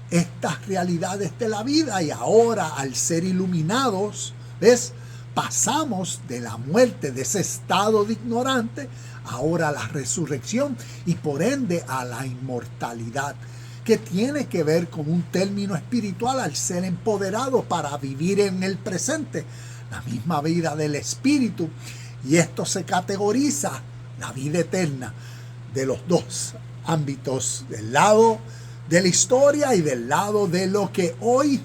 estas realidades de la vida, y ahora al ser iluminados, ¿ves? Pasamos de la muerte, de ese estado de ignorante, ahora a la resurrección y por ende a la inmortalidad, que tiene que ver con un término espiritual al ser empoderado para vivir en el presente, la misma vida del Espíritu, y esto se categoriza la vida eterna de los dos ámbitos, del lado de la historia y del lado de lo que hoy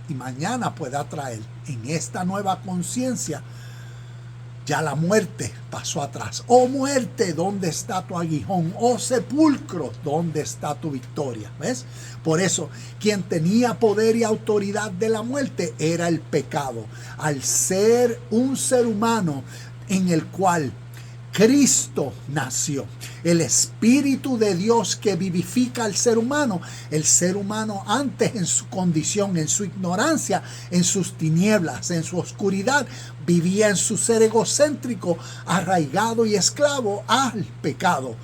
y mañana pueda traer. En esta nueva conciencia, ya la muerte pasó atrás. Oh muerte, ¿dónde está tu aguijón? Oh sepulcro, ¿dónde está tu victoria? ¿Ves? Por eso, quien tenía poder y autoridad de la muerte era el pecado. Al ser un ser humano en el cual Cristo nació, el Espíritu de Dios que vivifica al ser humano. El ser humano antes, en su condición, en su ignorancia, en sus tinieblas, en su oscuridad, vivía en su ser egocéntrico, arraigado y esclavo al pecado,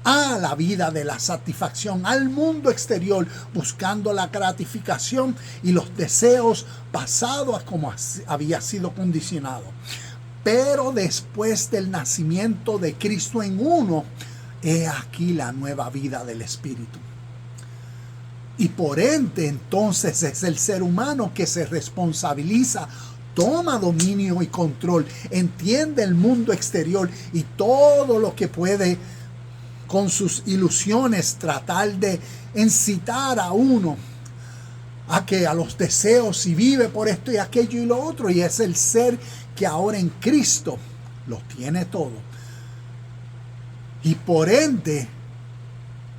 a la vida de la satisfacción, al mundo exterior, buscando la gratificación y los deseos basados como había sido condicionado. Pero después del nacimiento de Cristo en uno, he aquí la nueva vida del Espíritu. Y por ende, entonces es el ser humano que se responsabiliza, toma dominio y control, entiende el mundo exterior y todo lo que puede con sus ilusiones tratar de incitar a uno a los deseos y vive por esto y aquello y lo otro. Y es el ser que ahora en Cristo lo tiene todo. Y por ende,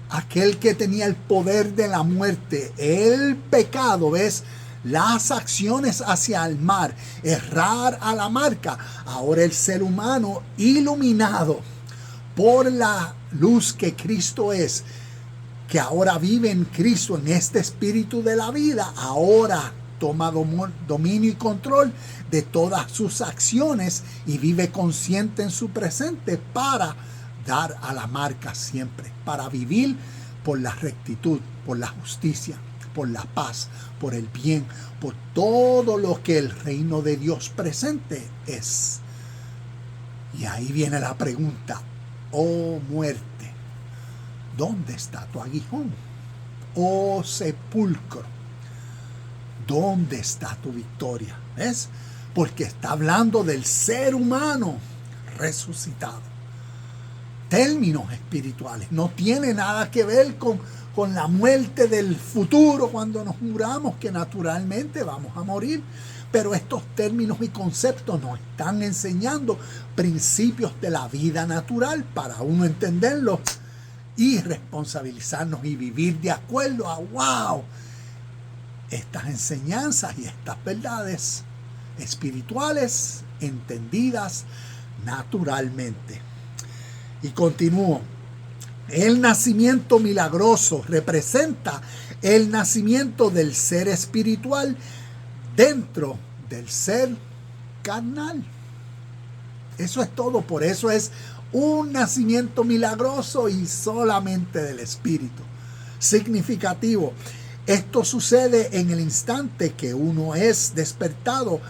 aquel que tenía el poder de la muerte, el pecado, ¿ves? Las acciones hacia el mal, errar a la marca. Ahora el ser humano iluminado por la luz que Cristo es, que ahora vive en Cristo, en este espíritu de la vida, ahora toma dominio y control de todas sus acciones y vive consciente en su presente para dar a la marca siempre, para vivir por la rectitud, por la justicia, por la paz, por el bien, por todo lo que el reino de Dios presente es. Y ahí viene la pregunta: oh muerte, ¿dónde está tu aguijón? Oh sepulcro, ¿dónde está tu victoria? ¿Ves? Porque está hablando del ser humano resucitado. Términos espirituales. No tiene nada que ver con la muerte del futuro cuando nos muramos, que naturalmente vamos a morir. Pero estos términos y conceptos nos están enseñando principios de la vida natural para uno entenderlos y responsabilizarnos y vivir de acuerdo a estas enseñanzas y estas verdades espirituales entendidas naturalmente. Y continúo. El nacimiento milagroso representa el nacimiento del ser espiritual dentro del ser carnal. Eso es todo. Por eso es un nacimiento milagroso y solamente del Espíritu. Significativo. Esto sucede en el instante que uno es despertado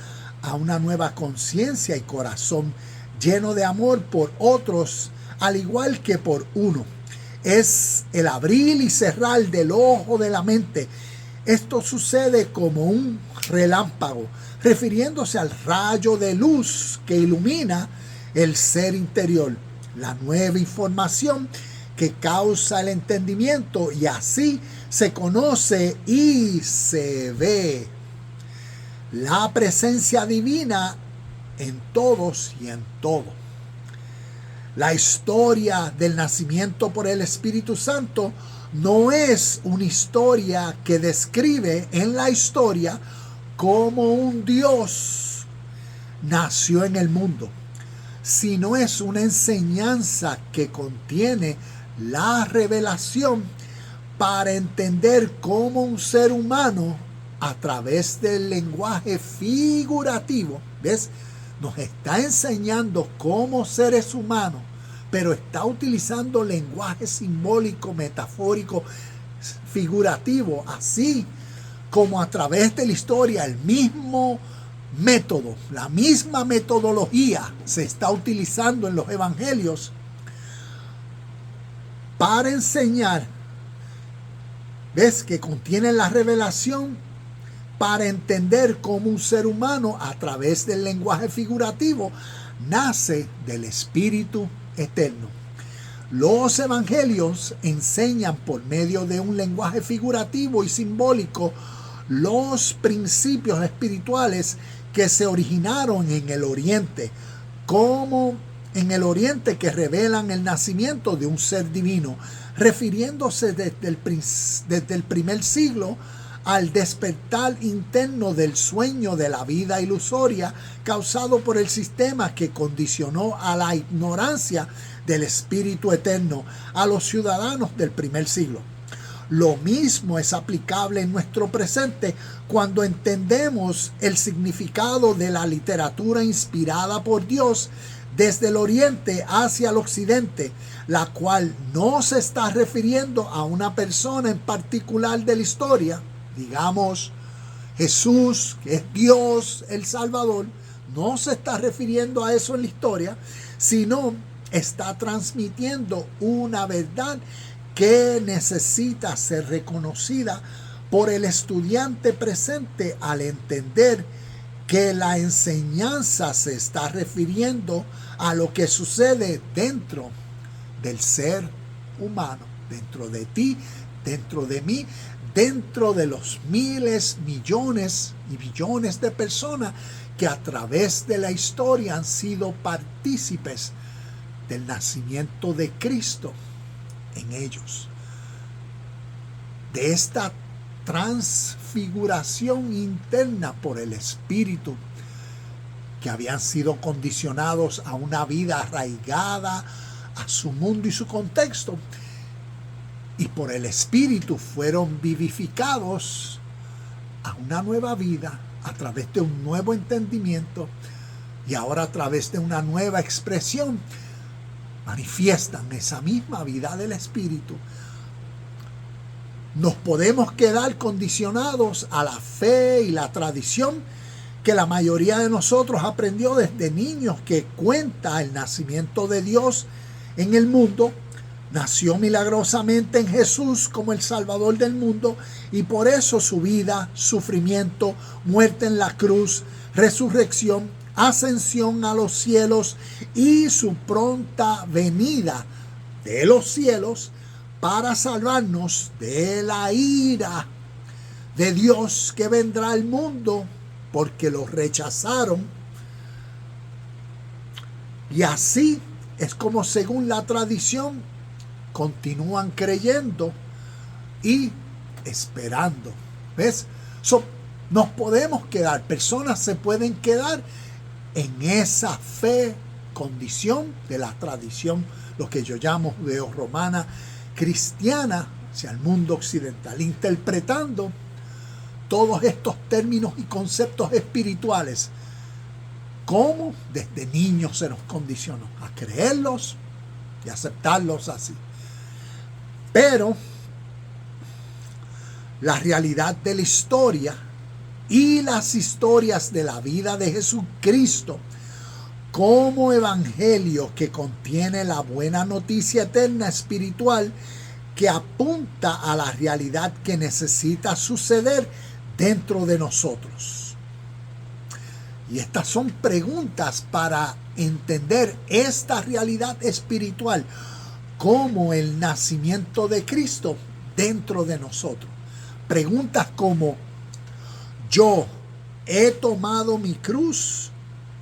a una nueva conciencia y corazón lleno de amor por otros, al igual que por uno. Es el abrir y cerrar del ojo de la mente. Esto sucede como un relámpago, refiriéndose al rayo de luz que ilumina el ser interior, la nueva información que causa el entendimiento, y así se conoce y se ve la presencia divina en todos y en todo. La historia del nacimiento por el Espíritu Santo no es una historia que describe en la historia cómo un Dios nació en el mundo, sino es una enseñanza que contiene la revelación para entender cómo un ser humano, a través del lenguaje figurativo, ¿ves?, nos está enseñando cómo seres humanos, pero está utilizando lenguaje simbólico, metafórico, figurativo, así como a través de la historia el mismo método, la misma metodología se está utilizando en los evangelios para enseñar, ¿ves?, que contiene la revelación para entender cómo un ser humano, a través del lenguaje figurativo, nace del Espíritu eterno. Los evangelios enseñan por medio de un lenguaje figurativo y simbólico los principios espirituales que se originaron en el Oriente, como en el Oriente, que revelan el nacimiento de un ser divino, refiriéndose desde el primer siglo al despertar interno del sueño de la vida ilusoria causado por el sistema que condicionó a la ignorancia del Espíritu eterno a los ciudadanos del primer siglo. Lo mismo es aplicable en nuestro presente cuando entendemos el significado de la literatura inspirada por Dios desde el oriente hacia el occidente, la cual no se está refiriendo a una persona en particular de la historia, digamos Jesús, que es Dios, el Salvador, no se está refiriendo a eso en la historia, sino está transmitiendo una verdad que necesita ser reconocida por el estudiante presente al entender que la enseñanza se está refiriendo a lo que sucede dentro del ser humano, dentro de ti, dentro de mí, dentro de los miles, millones y billones de personas que a través de la historia han sido partícipes del nacimiento de Cristo en ellos, de esta transfiguración interna por el Espíritu, que habían sido condicionados a una vida arraigada a su mundo y su contexto, y por el Espíritu fueron vivificados a una nueva vida a través de un nuevo entendimiento, y ahora a través de una nueva expresión manifiestan esa misma vida del Espíritu. Nos podemos quedar condicionados a la fe y la tradición que la mayoría de nosotros aprendió desde niños, que cuenta el nacimiento de Dios en el mundo. Nació milagrosamente en Jesús como el Salvador del mundo, y por eso su vida, sufrimiento, muerte en la cruz, resurrección, ascensión a los cielos y su pronta venida de los cielos para salvarnos de la ira de Dios que vendrá al mundo porque los rechazaron. Y así es como, según la tradición, continúan creyendo y esperando. ¿Ves? Nos podemos quedar, personas se pueden quedar en esa fe, condición de la tradición, lo que yo llamo judeo-romana cristiana, hacia el mundo occidental, interpretando todos estos términos y conceptos espirituales como desde niños se nos condicionó a creerlos y aceptarlos así. Pero la realidad de la historia y las historias de la vida de Jesucristo como evangelio que contiene la buena noticia eterna espiritual que apunta a la realidad que necesita suceder dentro de nosotros. Y estas son preguntas para entender esta realidad espiritual como el nacimiento de Cristo dentro de nosotros. Preguntas como: ¿yo he tomado mi cruz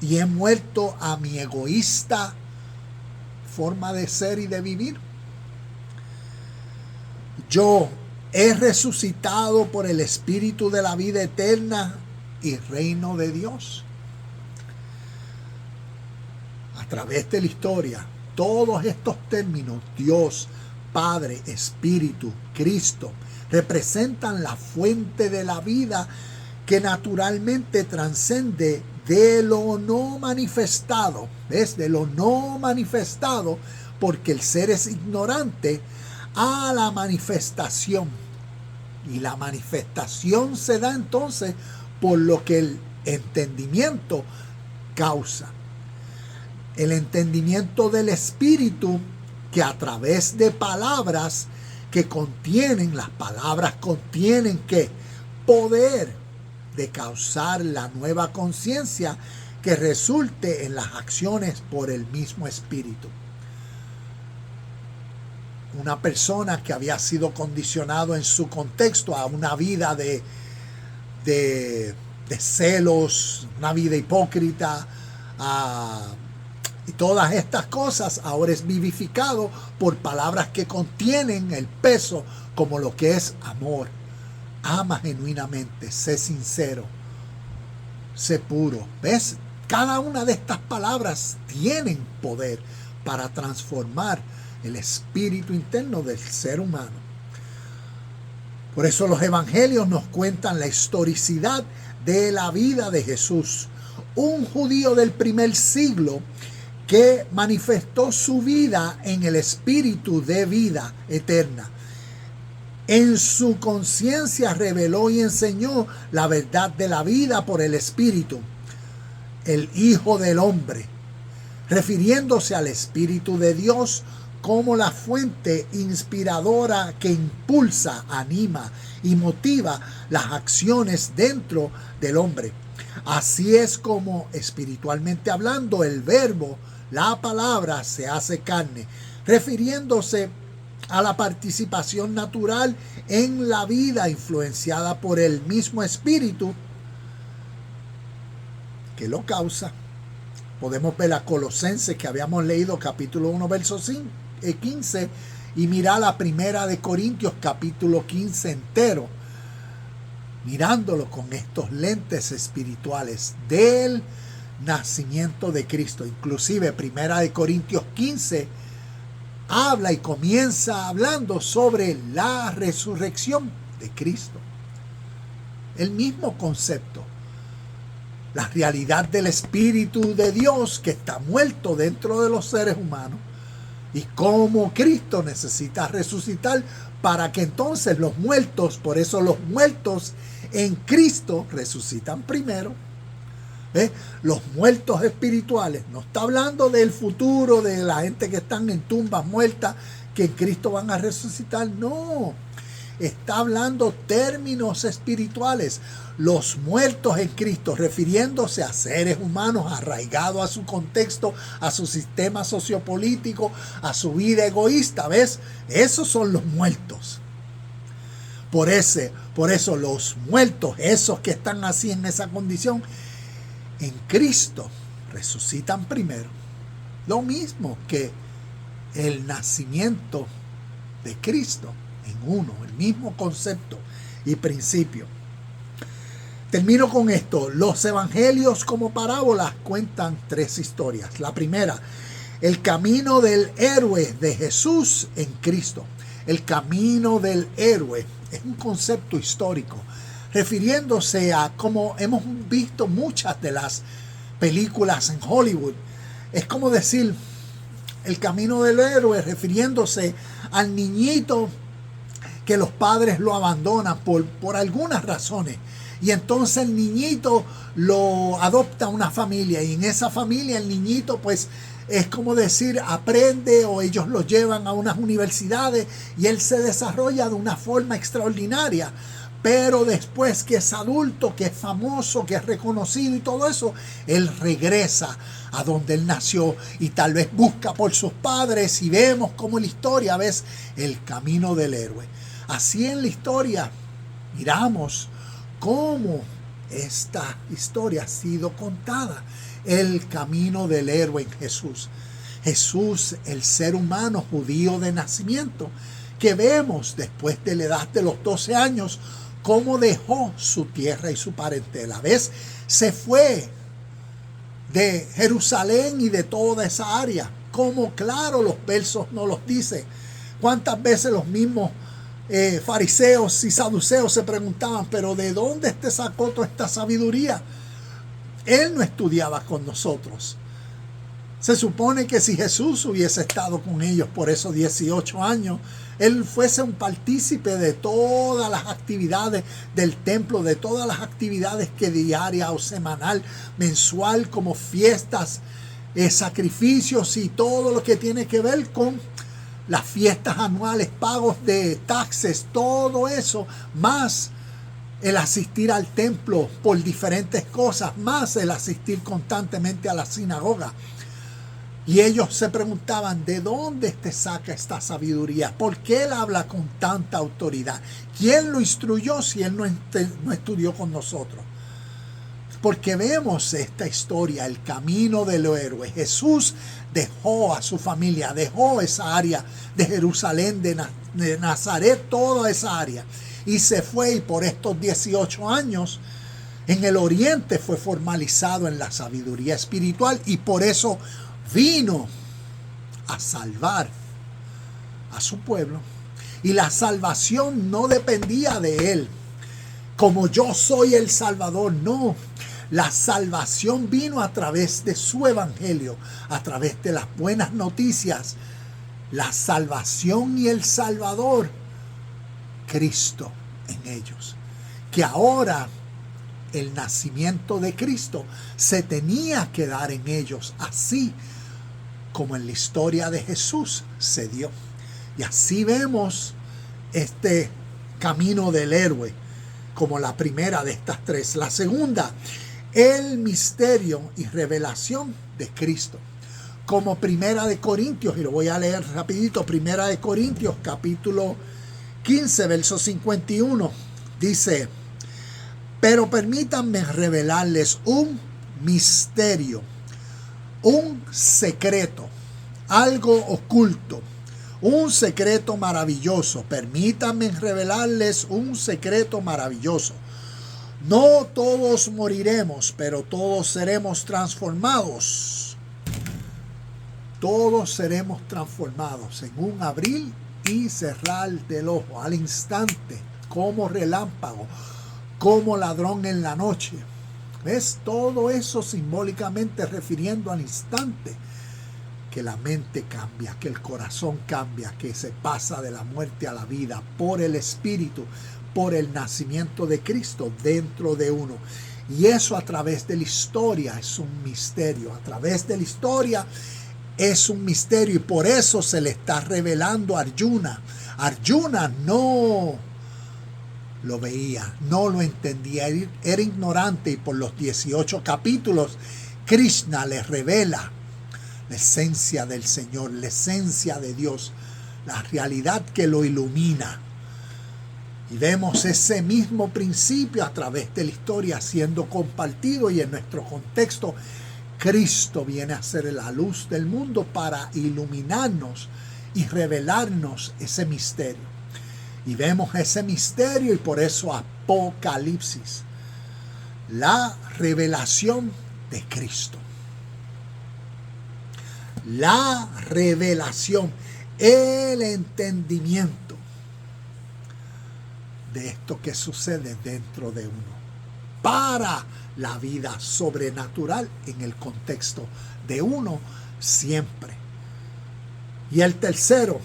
y he muerto a mi egoísta forma de ser y de vivir? ¿Yo he resucitado por el Espíritu de la vida eterna y reino de Dios? A través de la historia, todos estos términos, Dios, Padre, Espíritu, Cristo, representan la fuente de la vida que naturalmente trascende de lo no manifestado. ¿Ves? De lo no manifestado, porque el ser es ignorante, a la manifestación. Y la manifestación se da entonces por lo que el entendimiento causa. El entendimiento del Espíritu, que a través de palabras que contienen, las palabras contienen ¿qué? Poder de causar la nueva conciencia que resulte en las acciones por el mismo Espíritu. Una persona que había sido condicionado en su contexto a una vida de celos, una vida hipócrita, y todas estas cosas, ahora es vivificado por palabras que contienen el peso, como lo que es amor. Ama genuinamente, sé sincero, sé puro. ¿Ves? Cada una de estas palabras tienen poder para transformar el espíritu interno del ser humano. Por eso los evangelios nos cuentan la historicidad de la vida de Jesús, un judío del primer siglo que manifestó su vida en el espíritu de vida eterna. En su conciencia reveló y enseñó la verdad de la vida por el Espíritu, el Hijo del Hombre, refiriéndose al Espíritu de Dios como la fuente inspiradora que impulsa, anima y motiva las acciones dentro del hombre. Así es como, espiritualmente hablando, el verbo, la palabra, se hace carne, refiriéndose a la participación natural en la vida influenciada por el mismo espíritu que lo causa. Podemos ver a Colosenses, que habíamos leído, capítulo 1, verso 15, y mirar la primera de Corintios, capítulo 15 entero, mirándolo con estos lentes espirituales del nacimiento de Cristo. Inclusive primera de Corintios 15 habla y comienza hablando sobre la resurrección de Cristo. El mismo concepto. La realidad del Espíritu de Dios que está muerto dentro de los seres humanos y cómo Cristo necesita resucitar para que entonces los muertos, por eso los muertos en Cristo resucitan primero. Los muertos espirituales, no está hablando del futuro, de la gente que están en tumbas muertas, que en Cristo van a resucitar, no. Está hablando términos espirituales. Los muertos en Cristo, refiriéndose a seres humanos arraigados a su contexto, a su sistema sociopolítico, a su vida egoísta, ¿ves? Esos son los muertos. Por eso los muertos, esos que están así en esa condición, en Cristo resucitan primero. Lo mismo que el nacimiento de Cristo en uno, el mismo concepto y principio. Termino con esto. Los evangelios como parábolas cuentan tres historias. La primera, el camino del héroe de Jesús en Cristo. El camino del héroe es un concepto histórico, refiriéndose a, como hemos visto muchas de las películas en Hollywood, es como decir el camino del héroe, refiriéndose al niñito que los padres lo abandonan por algunas razones. Y entonces el niñito lo adopta una familia y en esa familia el niñito pues es como decir aprende o ellos lo llevan a unas universidades y él se desarrolla de una forma extraordinaria. Pero después que es adulto, que es famoso, que es reconocido y todo eso, él regresa a donde él nació y tal vez busca por sus padres y vemos como la historia, ves el camino del héroe. Así en la historia miramos cómo esta historia ha sido contada. El camino del héroe en Jesús. Jesús, el ser humano judío de nacimiento, que vemos después de la edad de los 12 años, cómo dejó su tierra y su parentela. ¿Ves? Se fue de Jerusalén y de toda esa área. Como claro los versos nos los dicen. ¿Cuántas veces los mismos fariseos y saduceos se preguntaban, pero ¿de dónde te sacó toda esta sabiduría? Él no estudiaba con nosotros. Se supone que si Jesús hubiese estado con ellos por esos 18 años, él fuese un partícipe de todas las actividades del templo, de todas las actividades que diaria o semanal, mensual, como fiestas, sacrificios y todo lo que tiene que ver con las fiestas anuales, pagos de taxes, todo eso, más el asistir al templo por diferentes cosas, más el asistir constantemente a la sinagoga. Y ellos se preguntaban, ¿de dónde te saca esta sabiduría? ¿Por qué él habla con tanta autoridad? ¿Quién lo instruyó si él no estudió con nosotros? Porque vemos esta historia, el camino del héroe. Jesús dejó a su familia, dejó esa área de Jerusalén, de Nazaret, toda esa área. Y se fue y por estos 18 años en el oriente fue formalizado en la sabiduría espiritual y por eso vino a salvar a su pueblo. Y la salvación no dependía de él. Como yo soy el Salvador, no. La salvación vino a través de su evangelio, a través de las buenas noticias. La salvación y el Salvador, Cristo en ellos. Que ahora el nacimiento de Cristo se tenía que dar en ellos, así como en la historia de Jesús se dio. Y así vemos este camino del héroe como la primera de estas tres. La segunda, el misterio y revelación de Cristo. Como Primera de Corintios, y lo voy a leer rapidito, Primera de Corintios capítulo 15, verso 51, dice: pero permítanme revelarles un misterio, un secreto, algo oculto, un secreto maravilloso. Permítanme revelarles un secreto maravilloso. No todos moriremos, pero todos seremos transformados. Todos seremos transformados en un abrir y cerrar del ojo, al instante, como relámpago, como ladrón en la noche. ¿Ves? Todo eso simbólicamente refiriendo al instante que la mente cambia, que el corazón cambia, que se pasa de la muerte a la vida por el Espíritu, por el nacimiento de Cristo dentro de uno. Y eso a través de la historia es un misterio. A través de la historia es un misterio, y por eso se le está revelando a Arjuna. Arjuna no lo veía, no lo entendía, era ignorante, y por los 18 capítulos Krishna le revela la esencia del Señor, la esencia de Dios, la realidad que lo ilumina. Y vemos ese mismo principio a través de la historia siendo compartido, y en nuestro contexto Cristo viene a ser la luz del mundo para iluminarnos y revelarnos ese misterio. Y vemos ese misterio, y por eso Apocalipsis, la revelación de Cristo. La revelación, el entendimiento de esto que sucede dentro de uno para la vida sobrenatural en el contexto de uno siempre. Y el tercero,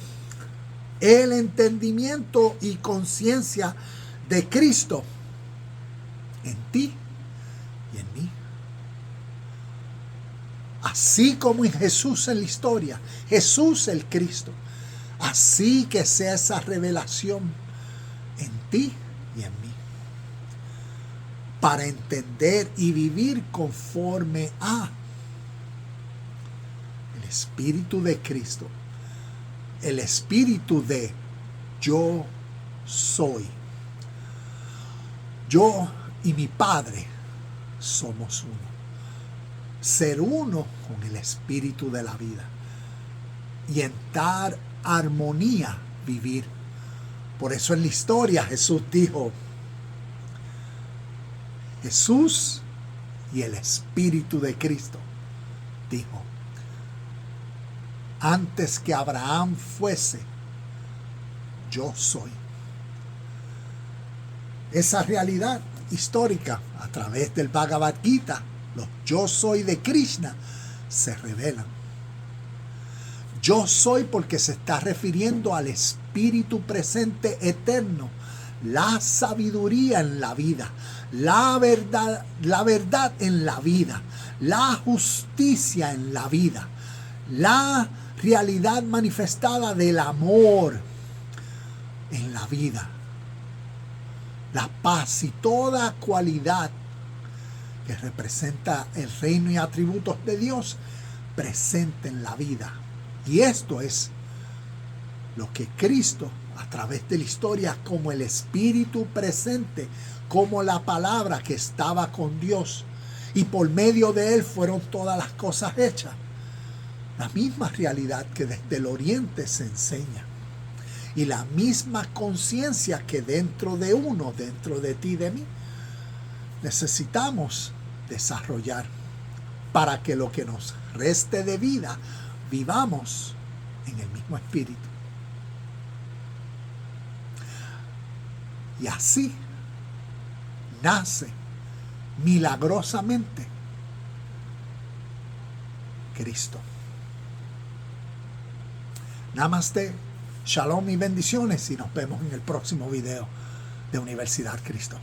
el entendimiento y conciencia de Cristo en ti y en mí. Así como en Jesús en la historia, Jesús el Cristo, así que sea esa revelación en ti y en mí, para entender y vivir conforme a el Espíritu de Cristo, el Espíritu de yo soy. Yo y mi Padre somos uno. Ser uno con el Espíritu de la vida y en tal armonía vivir. Por eso en la historia Jesús dijo, Jesús y el Espíritu de Cristo dijo, antes que Abraham fuese, yo soy. Esa realidad histórica a través del Bhagavad Gita, los yo soy de Krishna se revelan. Yo soy porque se está refiriendo al Espíritu presente eterno, la sabiduría en la vida, la verdad en la vida, la justicia en la vida, la realidad manifestada del amor en la vida, la paz y toda cualidad que representa el reino y atributos de Dios presente en la vida. Y esto es lo que Cristo, a través de la historia, como el Espíritu presente, como la palabra que estaba con Dios, y por medio de él fueron todas las cosas hechas. La misma realidad que desde el oriente se enseña. Y la misma conciencia que dentro de uno, dentro de ti y de mí, necesitamos desarrollar para que lo que nos reste de vida vivamos en el mismo espíritu. Y así nace milagrosamente Cristo. Namaste, shalom y bendiciones y nos vemos en el próximo video de Universidad Cristo.